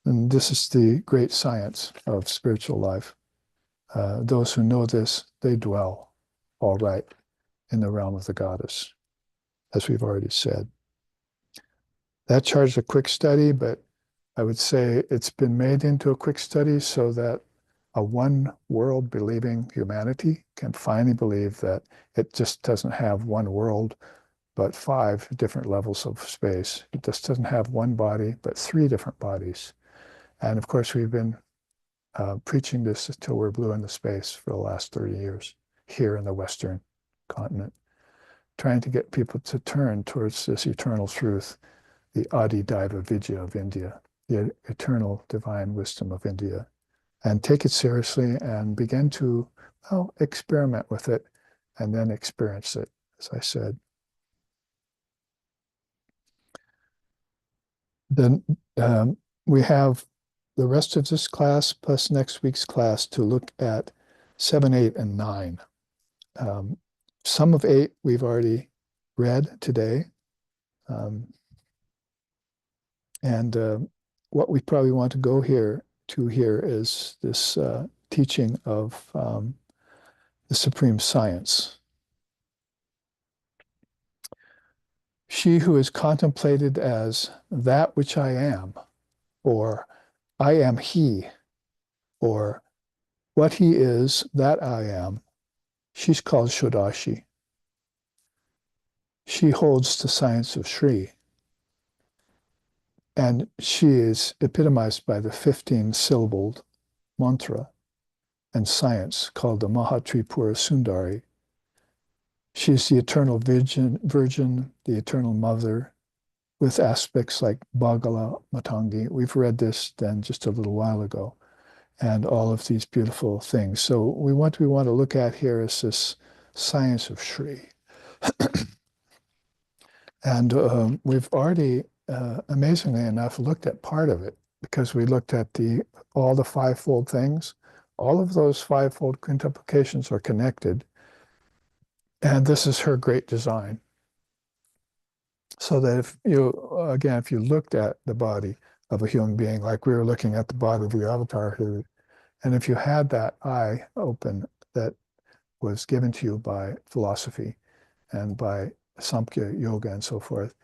And this is the great science of spiritual life. Those who know this, they dwell all right in the realm of the goddess, as we've already said. That charged a quick study, but I would say it's been made into a quick study so that a one world believing humanity can finally believe that it just doesn't have one world, but five different levels of space. It just doesn't have one body, but three different bodies. And of course, we've been preaching this until we're blue in the space for the last 30 years here in the Western continent, trying to get people to turn towards this eternal truth, the Adi Daiva Vidya of India, the eternal divine wisdom of India, and take it seriously and begin to, well, experiment with it and then experience it, as I said. Then we have the rest of this class plus next week's class to look at 7, 8, and 9. Some of 8 we've already read today. And what we probably want to go here is this teaching of the supreme science. She who is contemplated as that which I am, or I am he, or What he is, that I am. She's called Shodashi. She holds the science of Shri. And she is epitomized by the 15-syllabled mantra and science called the Mahatripura Sundari. She's the eternal virgin, the eternal mother, with aspects like Bhagala Matangi. We've read this then just a little while ago, and all of these beautiful things. So what we want to look at here is this science of Shri. And we've already, amazingly enough, looked at part of it because we looked at all the fivefold things. All of those fivefold quintuplications are connected. And this is her great design. So that if you looked at the body of a human being, like we were looking at the body of the avatar here, and if you had that eye open that was given to you by philosophy and by Samkhya yoga and so forth,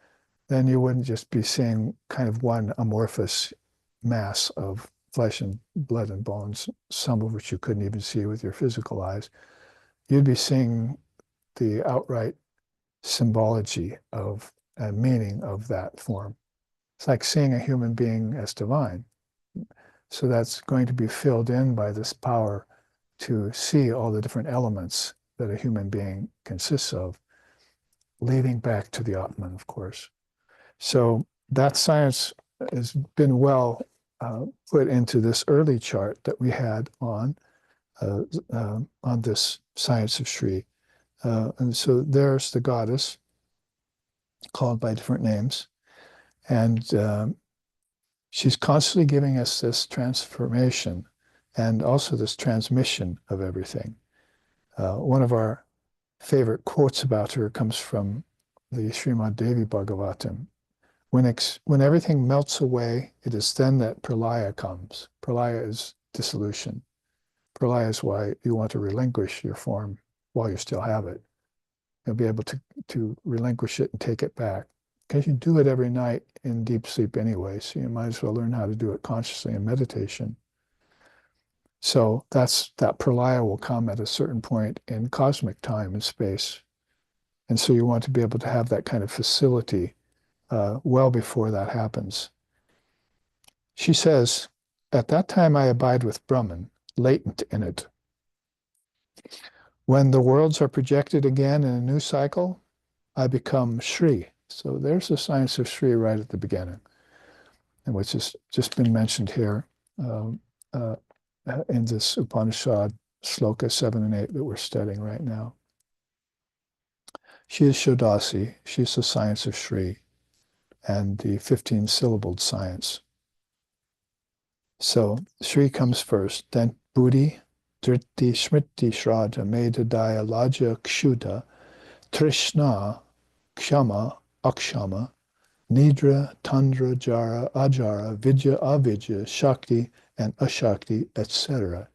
then you wouldn't just be seeing kind of one amorphous mass of flesh and blood and bones, some of which you couldn't even see with your physical eyes. You'd be seeing the outright symbology of and meaning of that form. It's like seeing a human being as divine. So that's going to be filled in by this power to see all the different elements that a human being consists of, leading back to the Atman, of course. So that science has been well put into this early chart that we had on this science of Shri. And so there's the goddess, called by different names. And she's constantly giving us this transformation and also this transmission of everything. One of our favorite quotes about her comes from the Srimad Devi Bhagavatam. When everything melts away, it is then that pralaya comes. Pralaya is dissolution. Pralaya is why you want to relinquish your form while you still have it. You'll be able to relinquish it and take it back. Because you do it every night in deep sleep anyway, so you might as well learn how to do it consciously in meditation. So that pralaya will come at a certain point in cosmic time and space. And so you want to be able to have that kind of facility well before that happens. She says, at that time I abide with Brahman, latent in it. When the worlds are projected again in a new cycle, I become Shri. So there's the science of Shri right at the beginning, and which has just been mentioned here in this Upanishad, Sloka 7 and 8 that we're studying right now. She is Shodasi. She's the science of Shri and the 15-syllabled science. So Shri comes first, then Buddhi, Driti, Smriti, Shraddha, Medadaya, Laja, Kshuta, Trishna, Kshama, Akshama, Nidra, Tandra, Jara, Ajara, Vidya, Avidya, Shakti, and Ashakti, etc.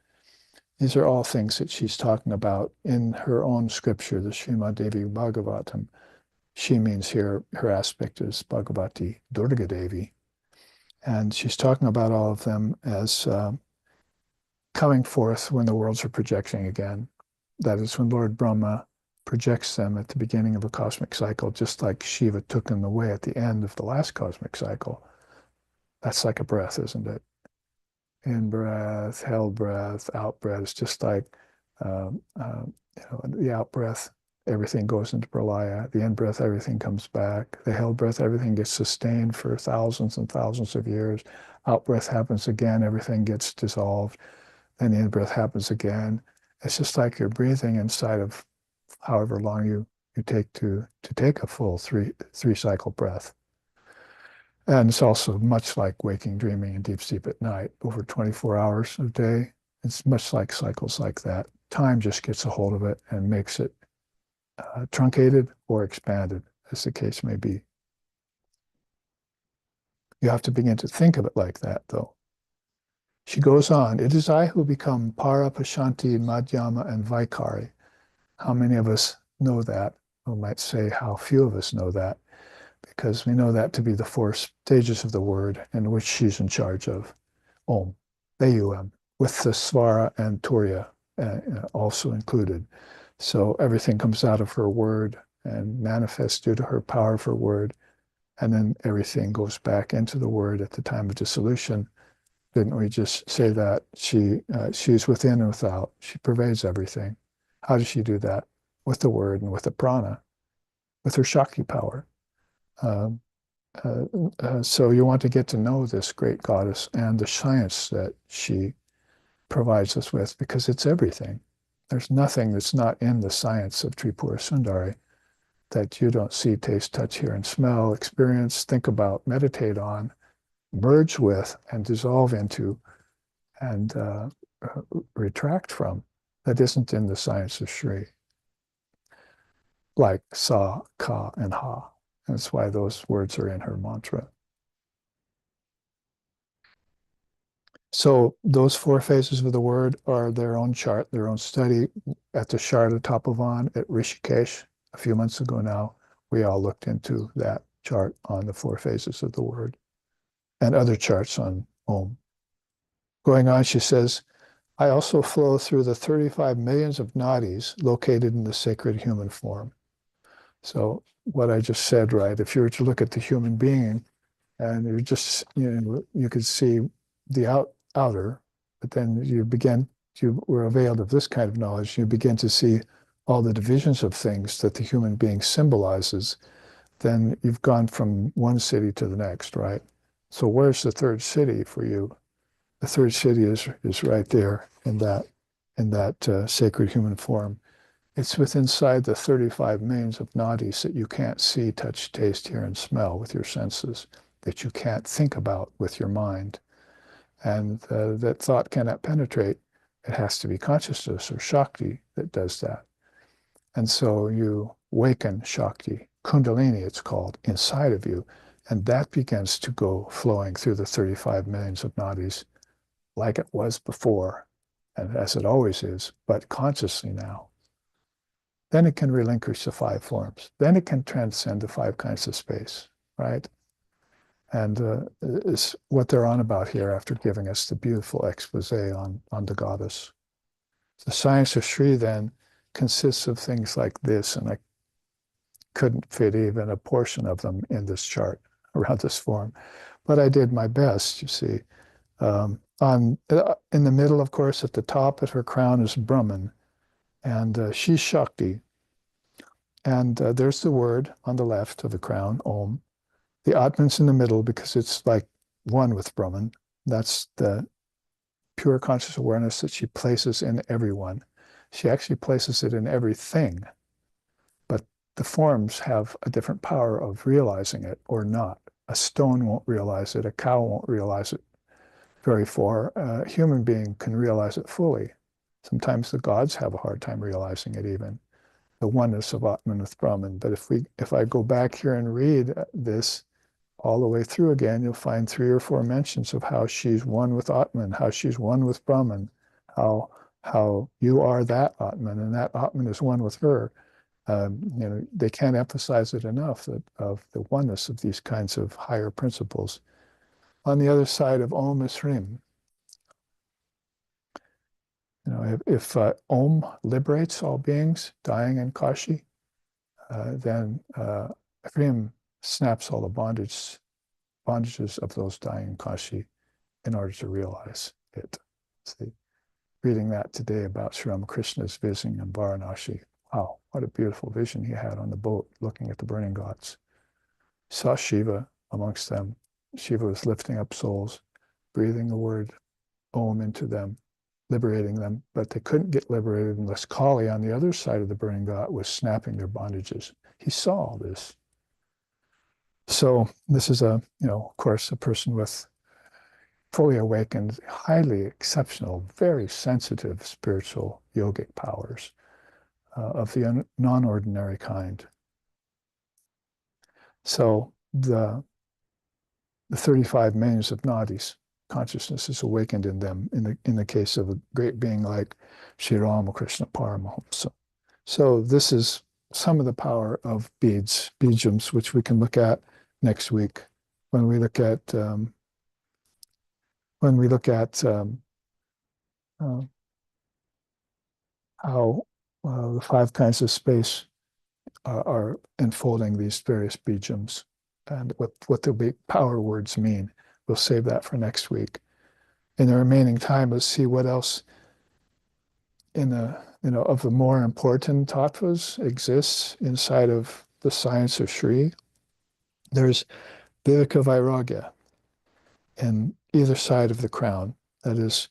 These are all things that she's talking about in her own scripture, the Srimad Devi Bhagavatam. She means here, her aspect is Bhagavati Durga Devi. And she's talking about all of them as coming forth when the worlds are projecting again. That is when Lord Brahma projects them at the beginning of a cosmic cycle, just like Shiva took them away at the end of the last cosmic cycle. That's like a breath, isn't it? In breath, held breath, out breath. It's just like the out breath, everything goes into pralaya. The in breath, everything comes back. The held breath, everything gets sustained for thousands and thousands of years. Out breath happens again, everything gets dissolved. Then the in breath happens again. It's just like you're breathing inside of however long you take to take a full three cycle breath. And it's also much like waking, dreaming, and deep sleep at night over 24 hours a day. It's much like cycles like that. Time just gets a hold of it and makes it truncated or expanded, as the case may be. You have to begin to think of it like that, though. She goes on, it is I who become Para, Pashanti, Madhyama, and Vaikari. How many of us know that? We might say how few of us know that, because we know that to be the 4 stages of the word in which she's in charge of. Om, A-U-M. with the svara and turya also included. So everything comes out of her word and manifests due to her power of her word. And then everything goes back into the word at the time of dissolution. Didn't we just say that she's within and without? She pervades everything. How does she do that? With the word and with the prana, with her Shakti power. So you want to get to know this great goddess and the science that she provides us with, because it's everything. There's nothing that's not in the science of Tripura Sundari that you don't see, taste, touch, hear, and smell, experience, think about, meditate on, merge with, and dissolve into, and retract from, that isn't in the science of Shri, like Sa, Ka, and Ha. That's why those words are in her mantra. So those 4 phases of the word are their own chart, their own study. At the Sharda Tapovan at Rishikesh a few months ago now, we all looked into that chart on the 4 phases of the word and other charts on Om. Going on, she says, I also flow through the 35 millions of nadis located in the sacred human form. So what I just said, right, if you were to look at the human being and you just, you could see the outer, but then you were availed of this kind of knowledge, you begin to see all the divisions of things that the human being symbolizes, then you've gone from one city to the next, right? So where's the third city for you? The third city is right there in that sacred human form. It's inside the 35 millions of nadis that you can't see, touch, taste, hear, and smell with your senses, that you can't think about with your mind, and that thought cannot penetrate. It has to be consciousness or Shakti that does that. And so you waken Shakti, Kundalini it's called, inside of you, and that begins to go flowing through the 35 millions of nadis like it was before, and as it always is, but consciously now. Then it can relinquish the 5 forms. Then it can transcend the 5 kinds of space, right? And it's what they're on about here after giving us the beautiful expose on the goddess. The science of Shri then consists of things like this, and I couldn't fit even a portion of them in this chart around this form, but I did my best, you see. In the middle, of course, at the top of her crown is Brahman, and she's Shakti. And there's the word on the left of the crown, Om. The Atman's in the middle because it's like one with Brahman. That's the pure conscious awareness that she places in everyone. She actually places it in everything, but the forms have a different power of realizing it or not. A stone won't realize it, a cow won't realize it very far. A human being can realize it fully. Sometimes the gods have a hard time realizing it even, the oneness of Atman with Brahman. But if I go back here and read this all the way through again, you'll find 3 or 4 mentions of how she's one with Atman, how she's one with Brahman, how you are that Atman, and that Atman is one with her. They can't emphasize it enough that of the oneness of these kinds of higher principles. On the other side of Om is Hrim. If Om liberates all beings dying in Kashi, then Hrim snaps all the bondages of those dying in Kashi in order to realize it. See, reading that today about Sri Ramakrishna's vision in Varanasi. Wow, what a beautiful vision he had on the boat looking at the burning ghats. Saw Shiva amongst them. Shiva was lifting up souls, breathing the word Om into them, liberating them, but they couldn't get liberated unless Kali on the other side of the burning ghat was snapping their bondages. He saw all this. So this is of course, a person with fully awakened, highly exceptional, very sensitive spiritual yogic powers of the non-ordinary kind. So the 35 millions of nadis, consciousness is awakened in them in the case of a great being like Sri Ramakrishna Paramahamsa. So this is some of the power of beads, bijams, which we can look at next week when we look at uh, how the five kinds of space are enfolding these various bijams and what the big power words mean. We'll save that for next week. In the remaining time, let's see what else in the of the more important tattvas exists inside of the science of Shri. There's Viveka Vairagya in either side of the crown. That is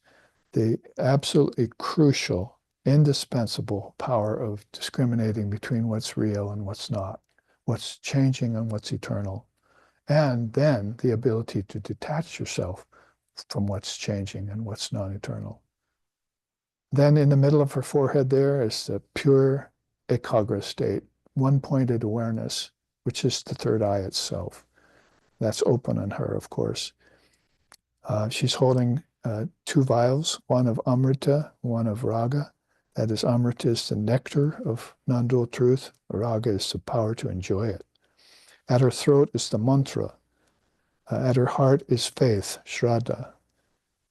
the absolutely crucial, indispensable power of discriminating between what's real and what's not, what's changing and what's eternal, and then the ability to detach yourself from what's changing and what's non-eternal. Then in the middle of her forehead there is the pure ekagra state, one-pointed awareness, which is the third eye itself. That's open on her, of course. She's holding two vials, one of Amrita, one of Raga. That is, Amrita is the nectar of non-dual truth. Raga is the power to enjoy it. At her throat is the mantra. At her heart is faith, Shraddha.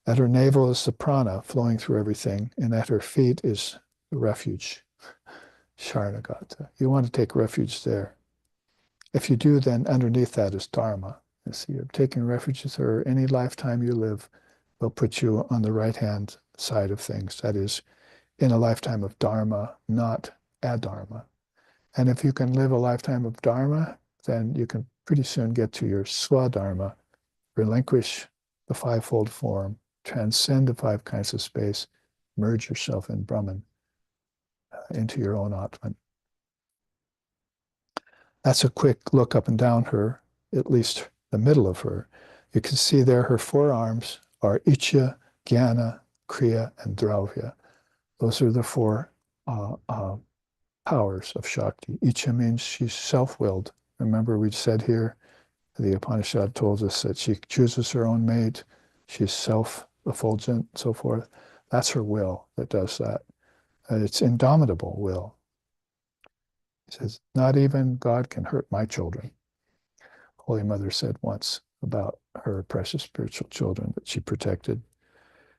At her navel is the prana flowing through everything. And at her feet is the refuge, Sharanagata. You want to take refuge there. If you do, then underneath that is Dharma. You see, you're taking refuge with her. Any lifetime you live will put you on the right-hand side of things. That is, in a lifetime of Dharma, not adharma. And if you can live a lifetime of Dharma, then you can pretty soon get to your swadharma, relinquish the fivefold form, transcend the five kinds of space, merge yourself in Brahman into your own Atman. That's a quick look up and down her, at least the middle of her. You can see there her forearms are Ichya, Jnana, Kriya, and Drauvya. Those are the four powers of Shakti. Ichya means she's self-willed. Remember we said here, the Upanishad told us that she chooses her own mate, she's self-effulgent, and so forth. That's her will that does that. It's indomitable will. He says, not even God can hurt my children. Holy Mother said once about her precious spiritual children that she protected.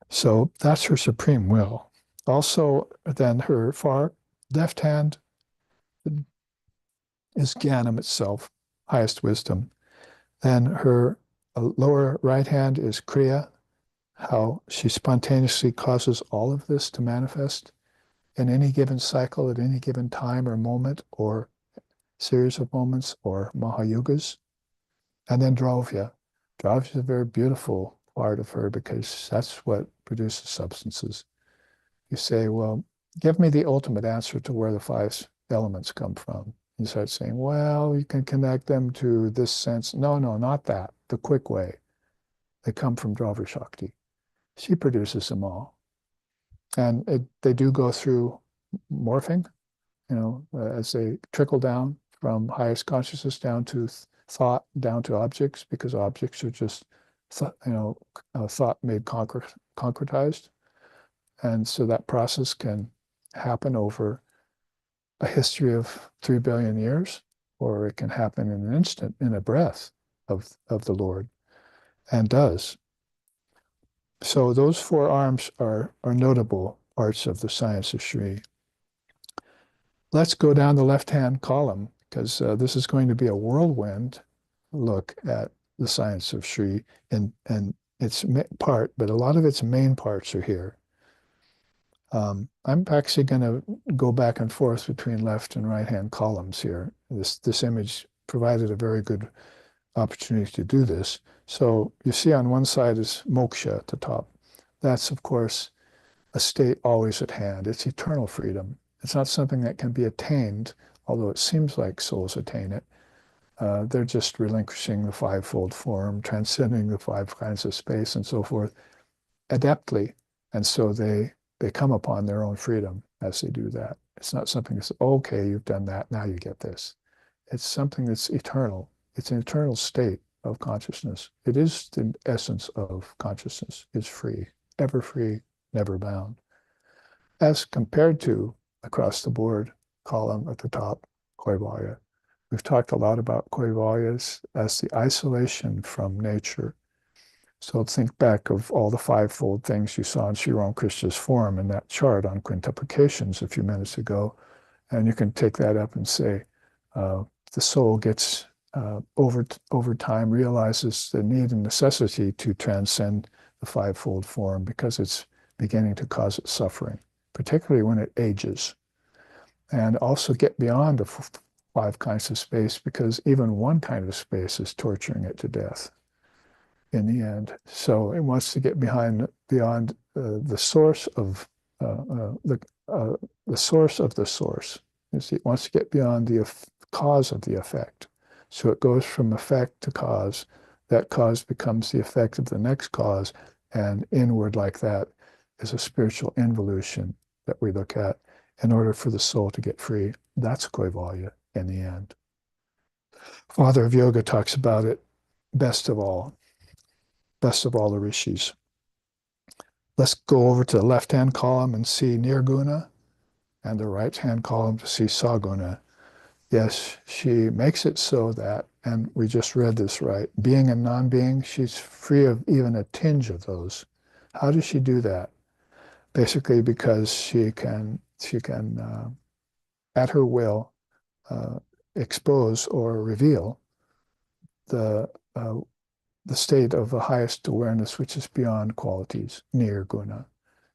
So that's her supreme will. Also, then her far left hand is Jnanam itself, highest wisdom. Then her lower right hand is Kriya, how she spontaneously causes all of this to manifest in any given cycle at any given time or moment or series of moments or Mahayugas. And then Drauvya. Drauvya is a very beautiful part of her because that's what produces substances. You say, well, give me the ultimate answer to where the five elements come from. You start saying, well, you can connect them to this sense. No, not that. The quick way. They come from Drauvya Shakti. She produces them all. And they do go through morphing, as they trickle down from highest consciousness down to thought, down to objects, because objects are just, thought made concretized. And so that process can happen over a history of 3 billion years, or it can happen in an instant, in a breath of the Lord, and does. So those four arms are notable parts of the science of Shri. Let's go down the left-hand column, because this is going to be a whirlwind look at the science of Shri and its part, but a lot of its main parts are here. I'm actually going to go back and forth between left and right-hand columns here. This image provided a very good opportunity to do this. So you see on one side is moksha at the top. That's, of course, a state always at hand. It's eternal freedom. It's not something that can be attained, although it seems like souls attain it. They're just relinquishing the fivefold form, transcending the five kinds of space and so forth, adeptly. And so they come upon their own freedom as they do that. It's not something that's, okay, you've done that, now you get this. It's something that's eternal. It's an eternal state of consciousness. It is the essence of consciousness. It's free, ever free, never bound. As compared to across the board column at the top, Kaivalya. We've talked a lot about Kaivalyas as the isolation from nature. So think back of all the fivefold things you saw in Sri Ramakrishna's form in that chart on quintuplications a few minutes ago. And you can take that up and say, the soul gets over time realizes the need and necessity to transcend the fivefold form because it's beginning to cause it suffering, particularly when it ages. And also get beyond the five kinds of space because even one kind of space is torturing it to death in the end. So it wants to get beyond the source of the source of the source. It wants to get beyond the cause of the effect. So it goes from effect to cause. That cause becomes the effect of the next cause, and inward like that is a spiritual involution that we look at in order for the soul to get free. That's Kaivalya in the end. Father of Yoga talks about it best of all the rishis. Let's go over to the left-hand column and see Nirguna, and the right-hand column to see Saguna. Yes, she makes it so that, and we just read this right, being and non-being, she's free of even a tinge of those. How does she do that? Basically because she can at her will, expose or reveal the state of the highest awareness, which is beyond qualities, nirguna.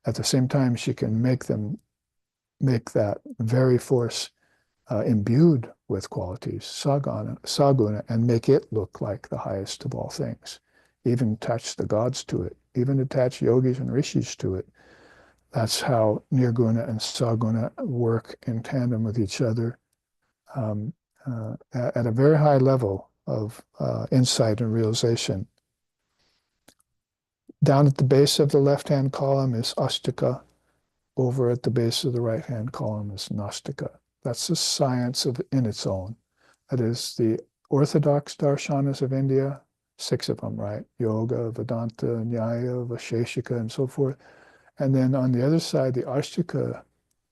At the same time, she can make that very force imbued with qualities, saguna, and make it look like the highest of all things. Even attach the gods to it, even attach yogis and rishis to it. That's how nirguna and saguna work in tandem with each other at a very high level of insight and realization. Down at the base of the left-hand column is astika. Over at the base of the right-hand column is nastika. That's a science in its own. That is the orthodox darshanas of India, 6 of them, right? Yoga, Vedanta, Nyaya, Vaisheshika, and so forth. And then on the other side, the Ashtika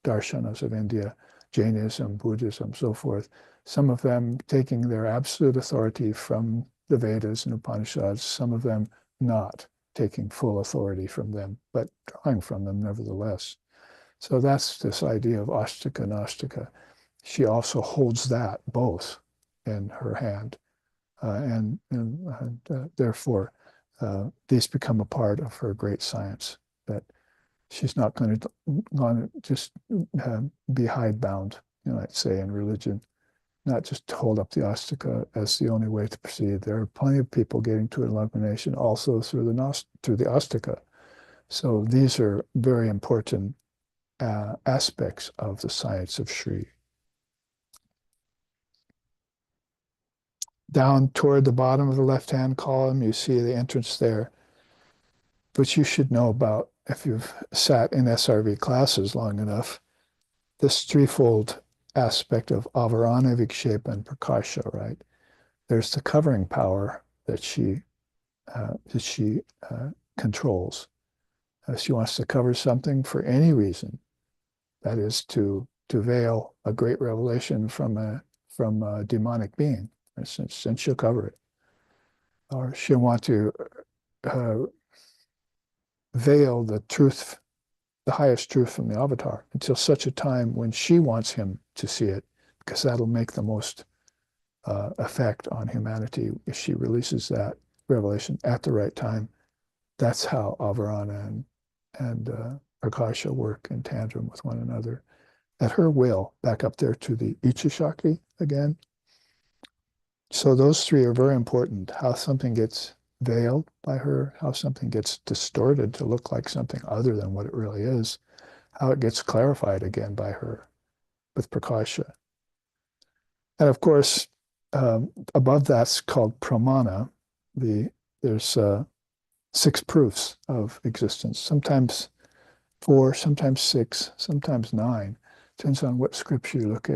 darshanas of India, Jainism, Buddhism, so forth, some of them taking their absolute authority from the Vedas and Upanishads, some of them not taking full authority from them, but drawing from them nevertheless. So that's this idea of Ashtika and Nastika. She also holds that both in her hand. And therefore, these become a part of her great science, that she's not going to just be hidebound, I'd say, in religion, not just hold up the Astika as the only way to proceed. There are plenty of people getting to illumination also through the Astika. So these are very important aspects of the science of Shri. Down toward the bottom of the left-hand column, you see the entrance there, which you should know about if you've sat in SRV classes long enough. This threefold aspect of avarana, vikshepa, and prakasha, right? There's the covering power that she controls. She wants to cover something for any reason. That is to veil a great revelation from a demonic being, for instance, and she'll cover it. Or she'll want to veil the truth, the highest truth from the avatar, until such a time when she wants him to see it, because that'll make the most effect on humanity if she releases that revelation at the right time. That's how avarana and prakasha work in tandem with one another. At her will, back up there to the Icha Shakti again. So those three are very important. How something gets veiled by her, how something gets distorted to look like something other than what it really is, how it gets clarified again by her with prakasha. And of course, above that's called pramana. There's 6 proofs of existence, sometimes 4, sometimes 6, sometimes 9. Depends on what scripture you look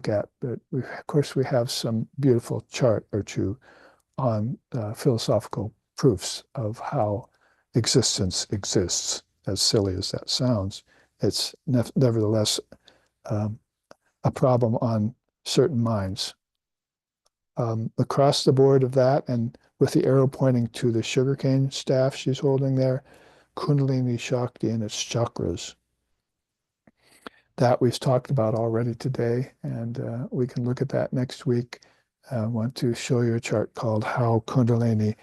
at. But of course, we have some beautiful chart or two on philosophical proofs of how existence exists. As silly as that sounds, it's nevertheless a problem on certain minds. Across the board of that, and with the arrow pointing to the sugarcane staff she's holding there, Kundalini Shakti and its chakras. That we've talked about already today, and we can look at that next week. I want to show you a chart called How Kundalini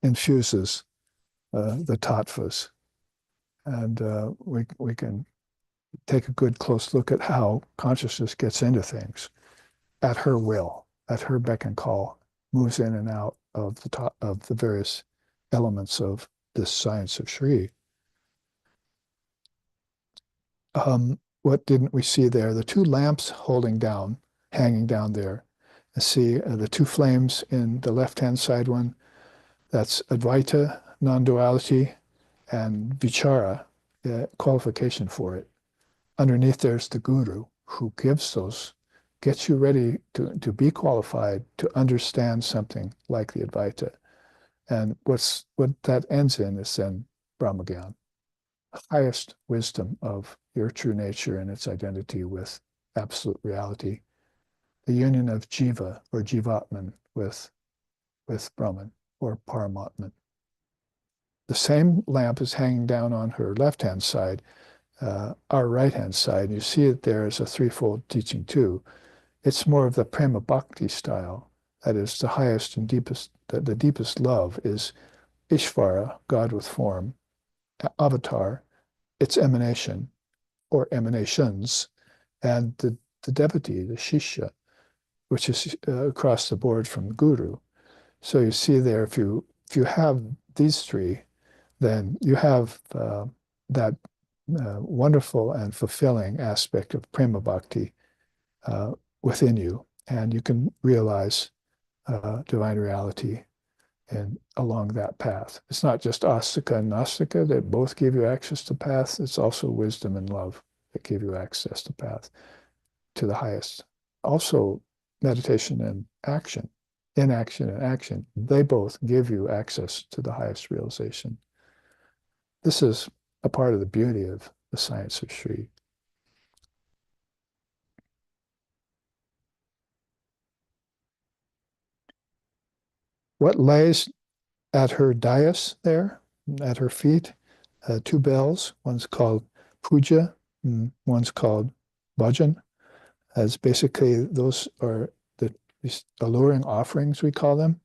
Infuses the Tattvas. And we can take a good close look at how consciousness gets into things at her will, at her beck and call, moves in and out of the various elements of this science of Shri. What didn't we see there? The two lamps hanging down there. And see the two flames in the left-hand side one, that's Advaita, non-duality, and Vichara, qualification for it. Underneath there's the Guru who gives those, gets you ready to be qualified to understand something like the Advaita. And what that ends in is then Brahmagyan, highest wisdom of your true nature and its identity with absolute reality, the union of Jiva or Jivatman with Brahman or Paramatman. The same lamp is hanging down on her left-hand side, our right-hand side. You see it there as a threefold teaching too. It's more of the Prema Bhakti style. That is the highest and deepest, the deepest love is Ishvara, God with form, avatar, its emanation or emanations, and the devotee, the Shishya, which is across the board from the Guru. So you see there, if you have these three, then you have that wonderful and fulfilling aspect of Prema Bhakti within you, and you can realize divine reality and along that path. It's not just astika and nastika that both give you access to path. It's also wisdom and love that give you access to path to the highest. Also, meditation and action, inaction and action, they both give you access to the highest realization. This is a part of the beauty of the science of Shri. What lays at her dais there, at her feet, two bells. One's called puja, and one's called bhajan. As basically, those are these alluring offerings, we call them.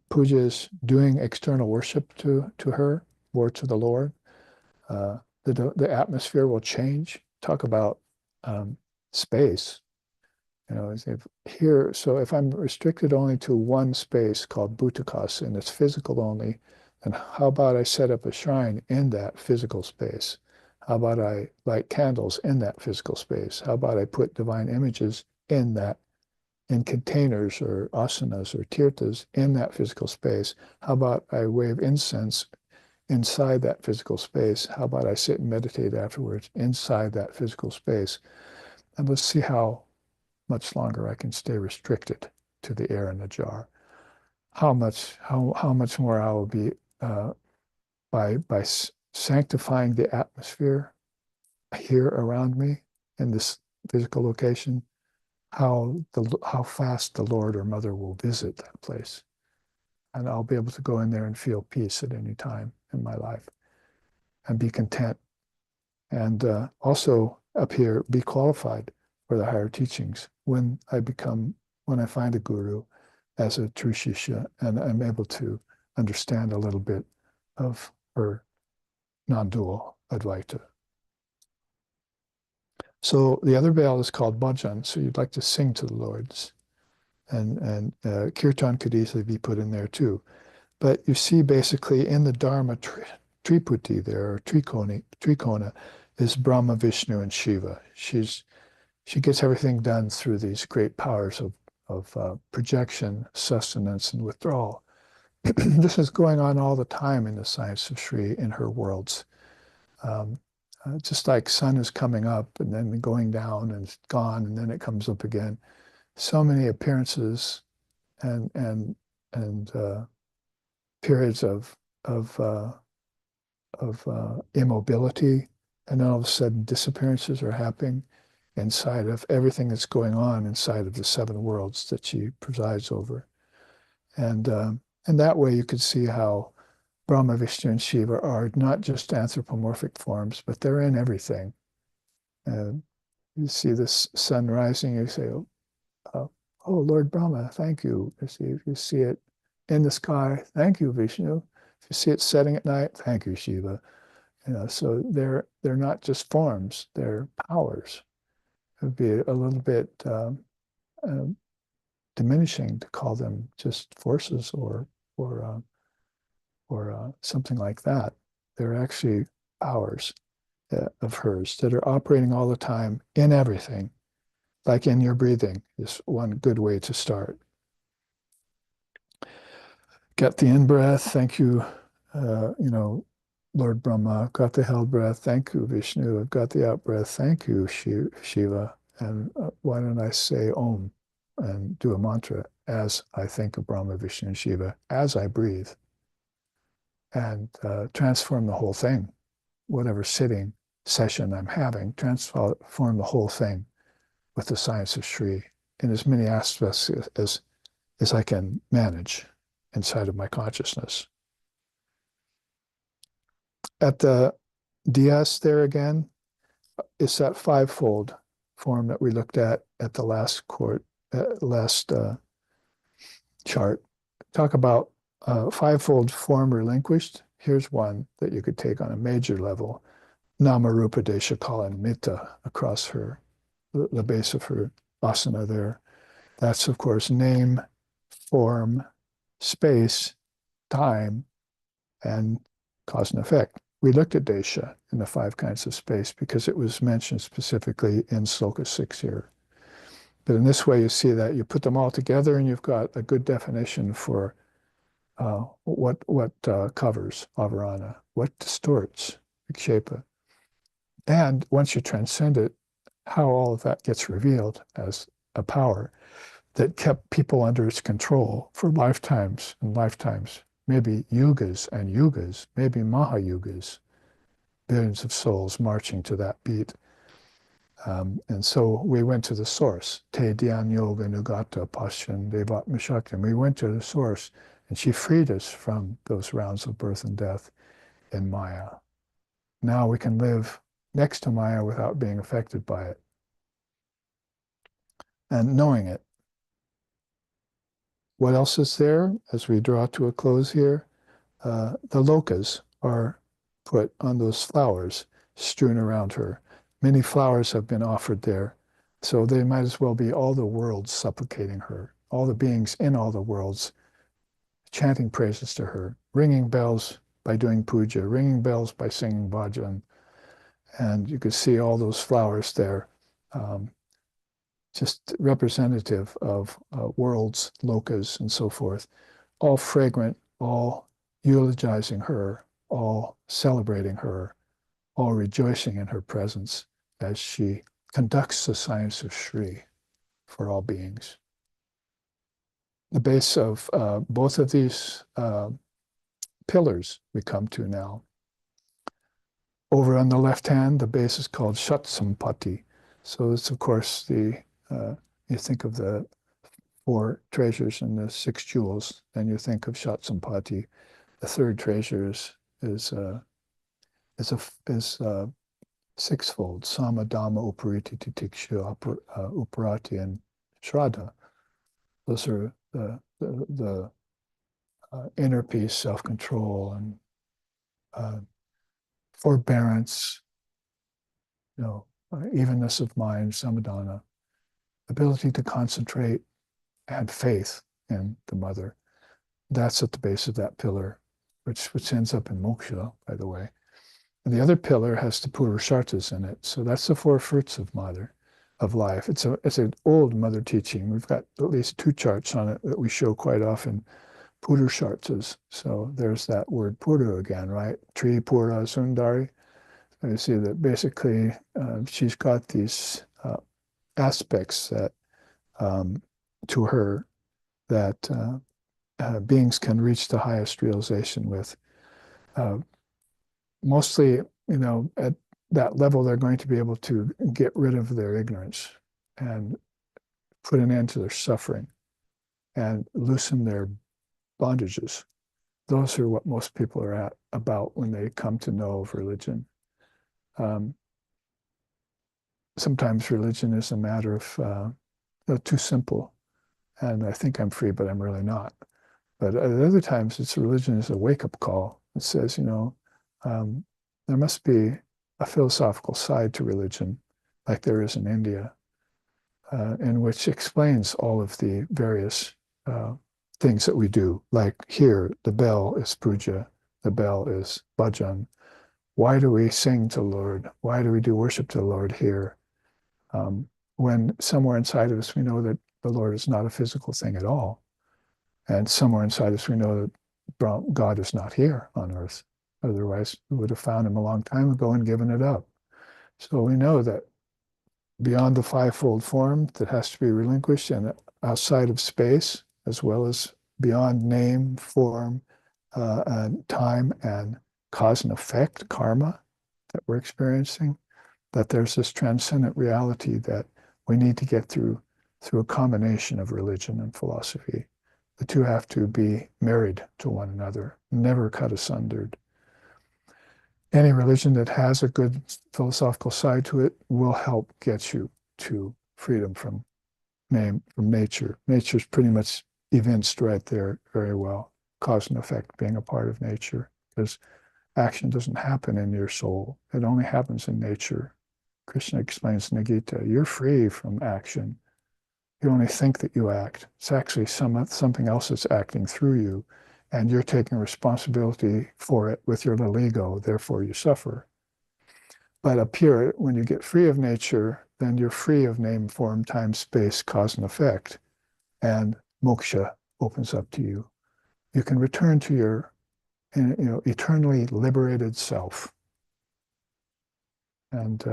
Puja is doing external worship to her or to the Lord. The atmosphere will change. Talk about space. You know, so if I'm restricted only to one space called Bhutakasa and it's physical only, then how about I set up a shrine in that physical space? How about I light candles in that physical space? How about I put divine images in containers or asanas or tirthas in that physical space? How about I wave incense inside that physical space? How about I sit and meditate afterwards inside that physical space? And let's see how much longer I can stay restricted to the air in the jar. How much more I will be by sanctifying the atmosphere here around me in this physical location. How fast the Lord or Mother will visit that place, and I'll be able to go in there and feel peace at any time in my life, and be content, and also up here be qualified for the higher teachings when I find a guru as a true shishya, and I'm able to understand a little bit of her non-dual Advaita. So the other bell is called bhajan, so you'd like to sing to the Lords. And kirtan could easily be put in there too. But you see basically in the Dharma Triputi there, or Trikona, is Brahma, Vishnu, and Shiva. She gets everything done through these great powers of projection, sustenance, and withdrawal. This is going on all the time in the science of Shri in her worlds. Just like sun is coming up and then going down and it's gone and then it comes up again. So many appearances and periods of immobility, and then all of a sudden disappearances are happening inside of everything that's going on inside of the seven worlds that she presides over. And that way you could see how Brahma, Vishnu, and Shiva are not just anthropomorphic forms, but they're in everything. You see this sun rising, you say, oh, Lord Brahma, thank you. If you see it in the sky, thank you, Vishnu. If you see it setting at night, thank you, Shiva. So they're not just forms, they're powers. It would be a little bit diminishing to call them just forces or something like that. They're actually powers of hers that are operating all the time in everything, like in your breathing is one good way to start. Get the in-breath, thank you, Lord Brahma. I've got the held breath, thank you, Vishnu. I've got the out-breath, thank you, Shiva. And why don't I say Om and do a mantra as I think of Brahma, Vishnu, and Shiva, as I breathe, and transform the whole thing. Whatever sitting session I'm having, transform the whole thing with the science of Shri in as many aspects as I can manage inside of my consciousness. At the DS there again, it's that fivefold form that we looked at the last chart. Talk about fivefold form relinquished. Here's one that you could take on a major level. Namarupa Desha Kalanmita across the base of her asana there. That's, of course, name, form, space, time, and cause and effect. We looked at Desha in the 5 kinds of space because it was mentioned specifically in Sloka 6 here. But in this way, you see that you put them all together and you've got a good definition for what covers avarana, what distorts vikshepa. And once you transcend it, how all of that gets revealed as a power that kept people under its control for lifetimes and lifetimes, maybe yugas and yugas, maybe mahayugas, billions of souls marching to that beat. And so we went to the source, Te Dhyan Yoga Nugata Pasyan Devatma Shakti. We went to the source, and she freed us from those rounds of birth and death in Maya. Now we can live next to Maya without being affected by it and knowing it. What else is there as we draw to a close here? The lokas are put on those flowers strewn around her. Many flowers have been offered there, so they might as well be all the worlds supplicating her, all the beings in all the worlds chanting praises to her, ringing bells by doing puja, ringing bells by singing bhajan. And you could see all those flowers there, just representative of worlds, lokas, and so forth, all fragrant, all eulogizing her, all celebrating her, all rejoicing in her presence as she conducts the science of Shri for all beings. The base of both of these pillars we come to now. Over on the left hand, the base is called Shatsampati. So it's, of course, you think of the 4 treasures and the 6 jewels, and you think of Shatsampati. The 3rd treasure is sixfold: Sama, Dhamma, Upariti, Titiksha, Uparati, and Shraddha. Those are the inner peace, self-control, and forbearance, evenness of mind, samadhana, ability to concentrate, and faith in the mother. That's at the base of that pillar, which ends up in moksha, by the way. And the other pillar has the purusharthas in it. So that's the 4 fruits of mother, of life. It's an old mother teaching. We've got at least 2 charts on it that we show quite often, purusharthas. So there's that word puru again, right? Tripura Sundari. So you see that basically she's got these aspects that to her that beings can reach the highest realization with. Mostly, at that level, they're going to be able to get rid of their ignorance and put an end to their suffering and loosen their bondages. Those are what most people are about when they come to know of religion. Sometimes religion is a matter of too simple, and I think I'm free, but I'm really not. But at other times, religion is a wake-up call. It says, there must be a philosophical side to religion, like there is in India, in which explains all of the various things that we do. Like here, the bell is puja, the bell is bhajan. Why do we sing to the Lord? Why do we do worship to the Lord here? When somewhere inside of us we know that the Lord is not a physical thing at all. And somewhere inside us we know that God is not here on earth. Otherwise, we would have found him a long time ago and given it up. So we know that beyond the fivefold form that has to be relinquished and outside of space, as well as beyond name, form, and time, and cause and effect, karma that we're experiencing, that there's this transcendent reality that we need to get through a combination of religion and philosophy. The two have to be married to one another, never cut asunder. Any religion that has a good philosophical side to it will help get you to freedom from nature. Nature's pretty much evinced right there very well. Cause and effect being a part of nature, because action doesn't happen in your soul. It only happens in nature. Krishna explains in the Gita, you're free from action. You only think that you act. It's actually something else that's acting through you, and you're taking responsibility for it with your little ego, therefore you suffer. But up here, when you get free of nature, then you're free of name, form, time, space, cause and effect, and moksha opens up to you. You can return to your eternally liberated self. And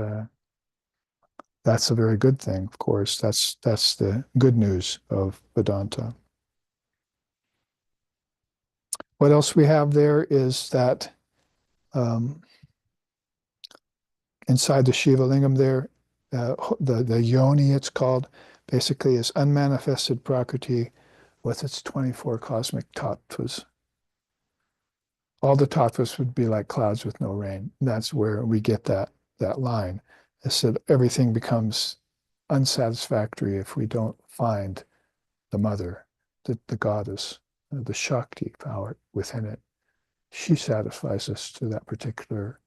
that's a very good thing, of course. That's the good news of Vedanta. What else we have there is that inside the Shiva Lingam there, the yoni, it's called, basically is unmanifested prakriti with its 24 cosmic tattvas. All the tattvas would be like clouds with no rain. That's where we get that line. It said everything becomes unsatisfactory if we don't find the mother, the goddess, the Shakti power within it. She satisfies us to that particular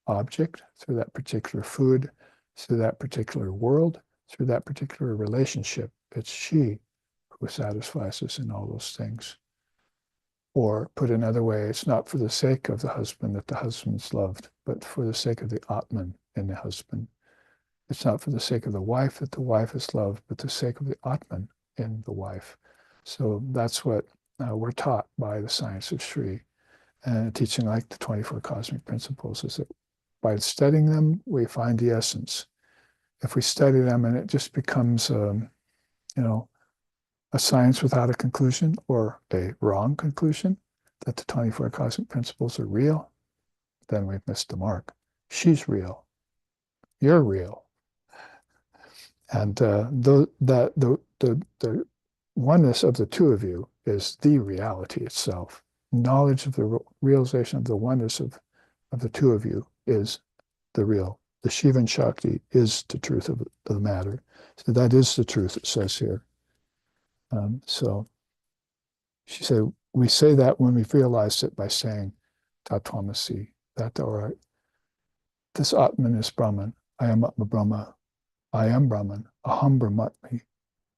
object, through that particular food, through that particular world, through that particular relationship. It's she who satisfies us in all those things. Or put another way, it's not for the sake of the husband that the husband's loved, but for the sake of the Atman in the husband. It's not for the sake of the wife that the wife is loved, but the sake of the Atman in the wife. So that's what we're taught by the science of Sri. And teaching like the 24 cosmic principles is that by studying them, we find the essence. If we study them and it just becomes, a science without a conclusion or a wrong conclusion, that the 24 cosmic principles are real, then we've missed the mark. She's real. You're real. And the oneness of the two of you is the reality itself. Knowledge of the realization of the oneness of the two of you is the real. The Shiva and Shakti is the truth of the matter. So that is the truth, it says here. So she said, we say that when we've realized it by saying Tatvamasi, that or this Atman is Brahman, I am Atma Brahma, I am Brahman, Aham Brahmatmi,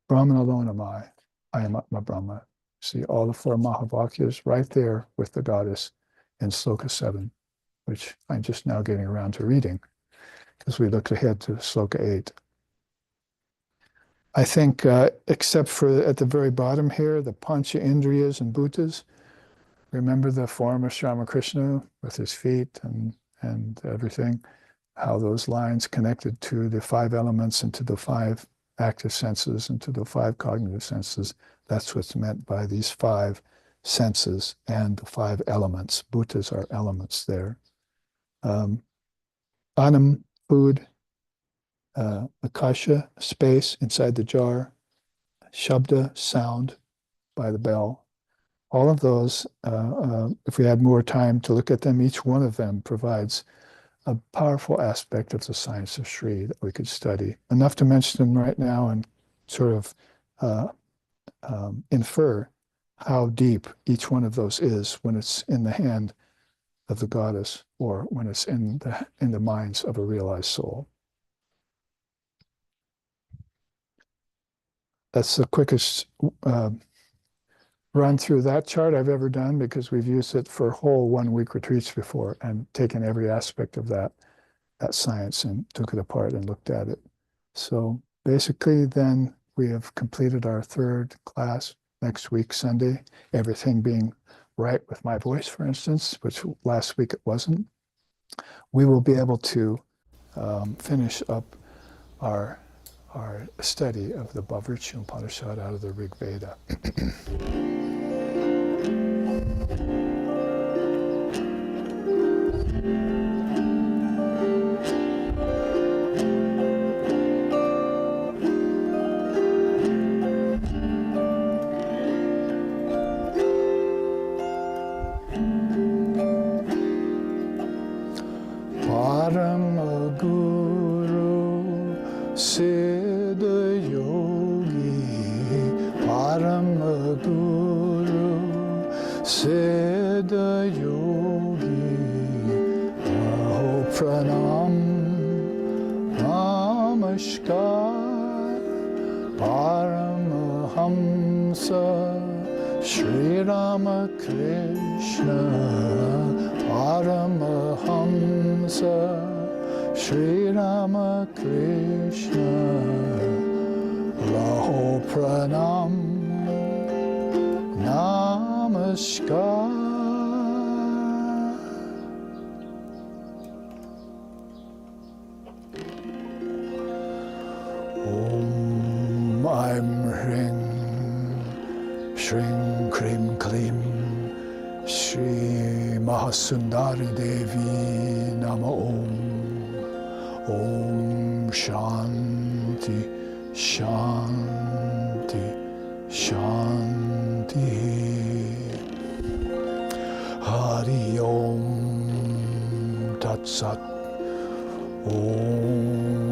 Brahman alone am I am Atma Brahma. See all the 4 Mahavakyas right there with the goddess in Sloka 7, which I'm just now getting around to reading because we looked ahead to Sloka 8. I think, except for at the very bottom here, the Pancha Indriyas and Bhutas, remember the form of Sri Ramakrishna with his feet and everything, how those lines connected to the 5 elements and to the 5 active senses and to the 5 cognitive senses. That's what's meant by these 5 senses and the 5 elements. Bhutas are elements there. Anam, food. Akasha, space inside the jar. Shabda, sound by the bell. All of those, if we had more time to look at them, each one of them provides a powerful aspect of the science of Shri that we could study. Enough to mention them right now and sort of infer how deep each one of those is when it's in the hand of the goddess or when it's in the minds of a realized soul. That's the quickest run through that chart I've ever done, because we've used it for whole 1-week retreats before and taken every aspect of that science and took it apart and looked at it. So basically then we have completed our 3rd class next week, Sunday, everything being right with my voice, for instance, which last week it wasn't. We will be able to finish up our study of the Bahvricha Upanisad out of the Rig Veda. Sundari Devi Nama Om. Om Shanti, Shanti, Shanti. Hari Om Tat Sat. Om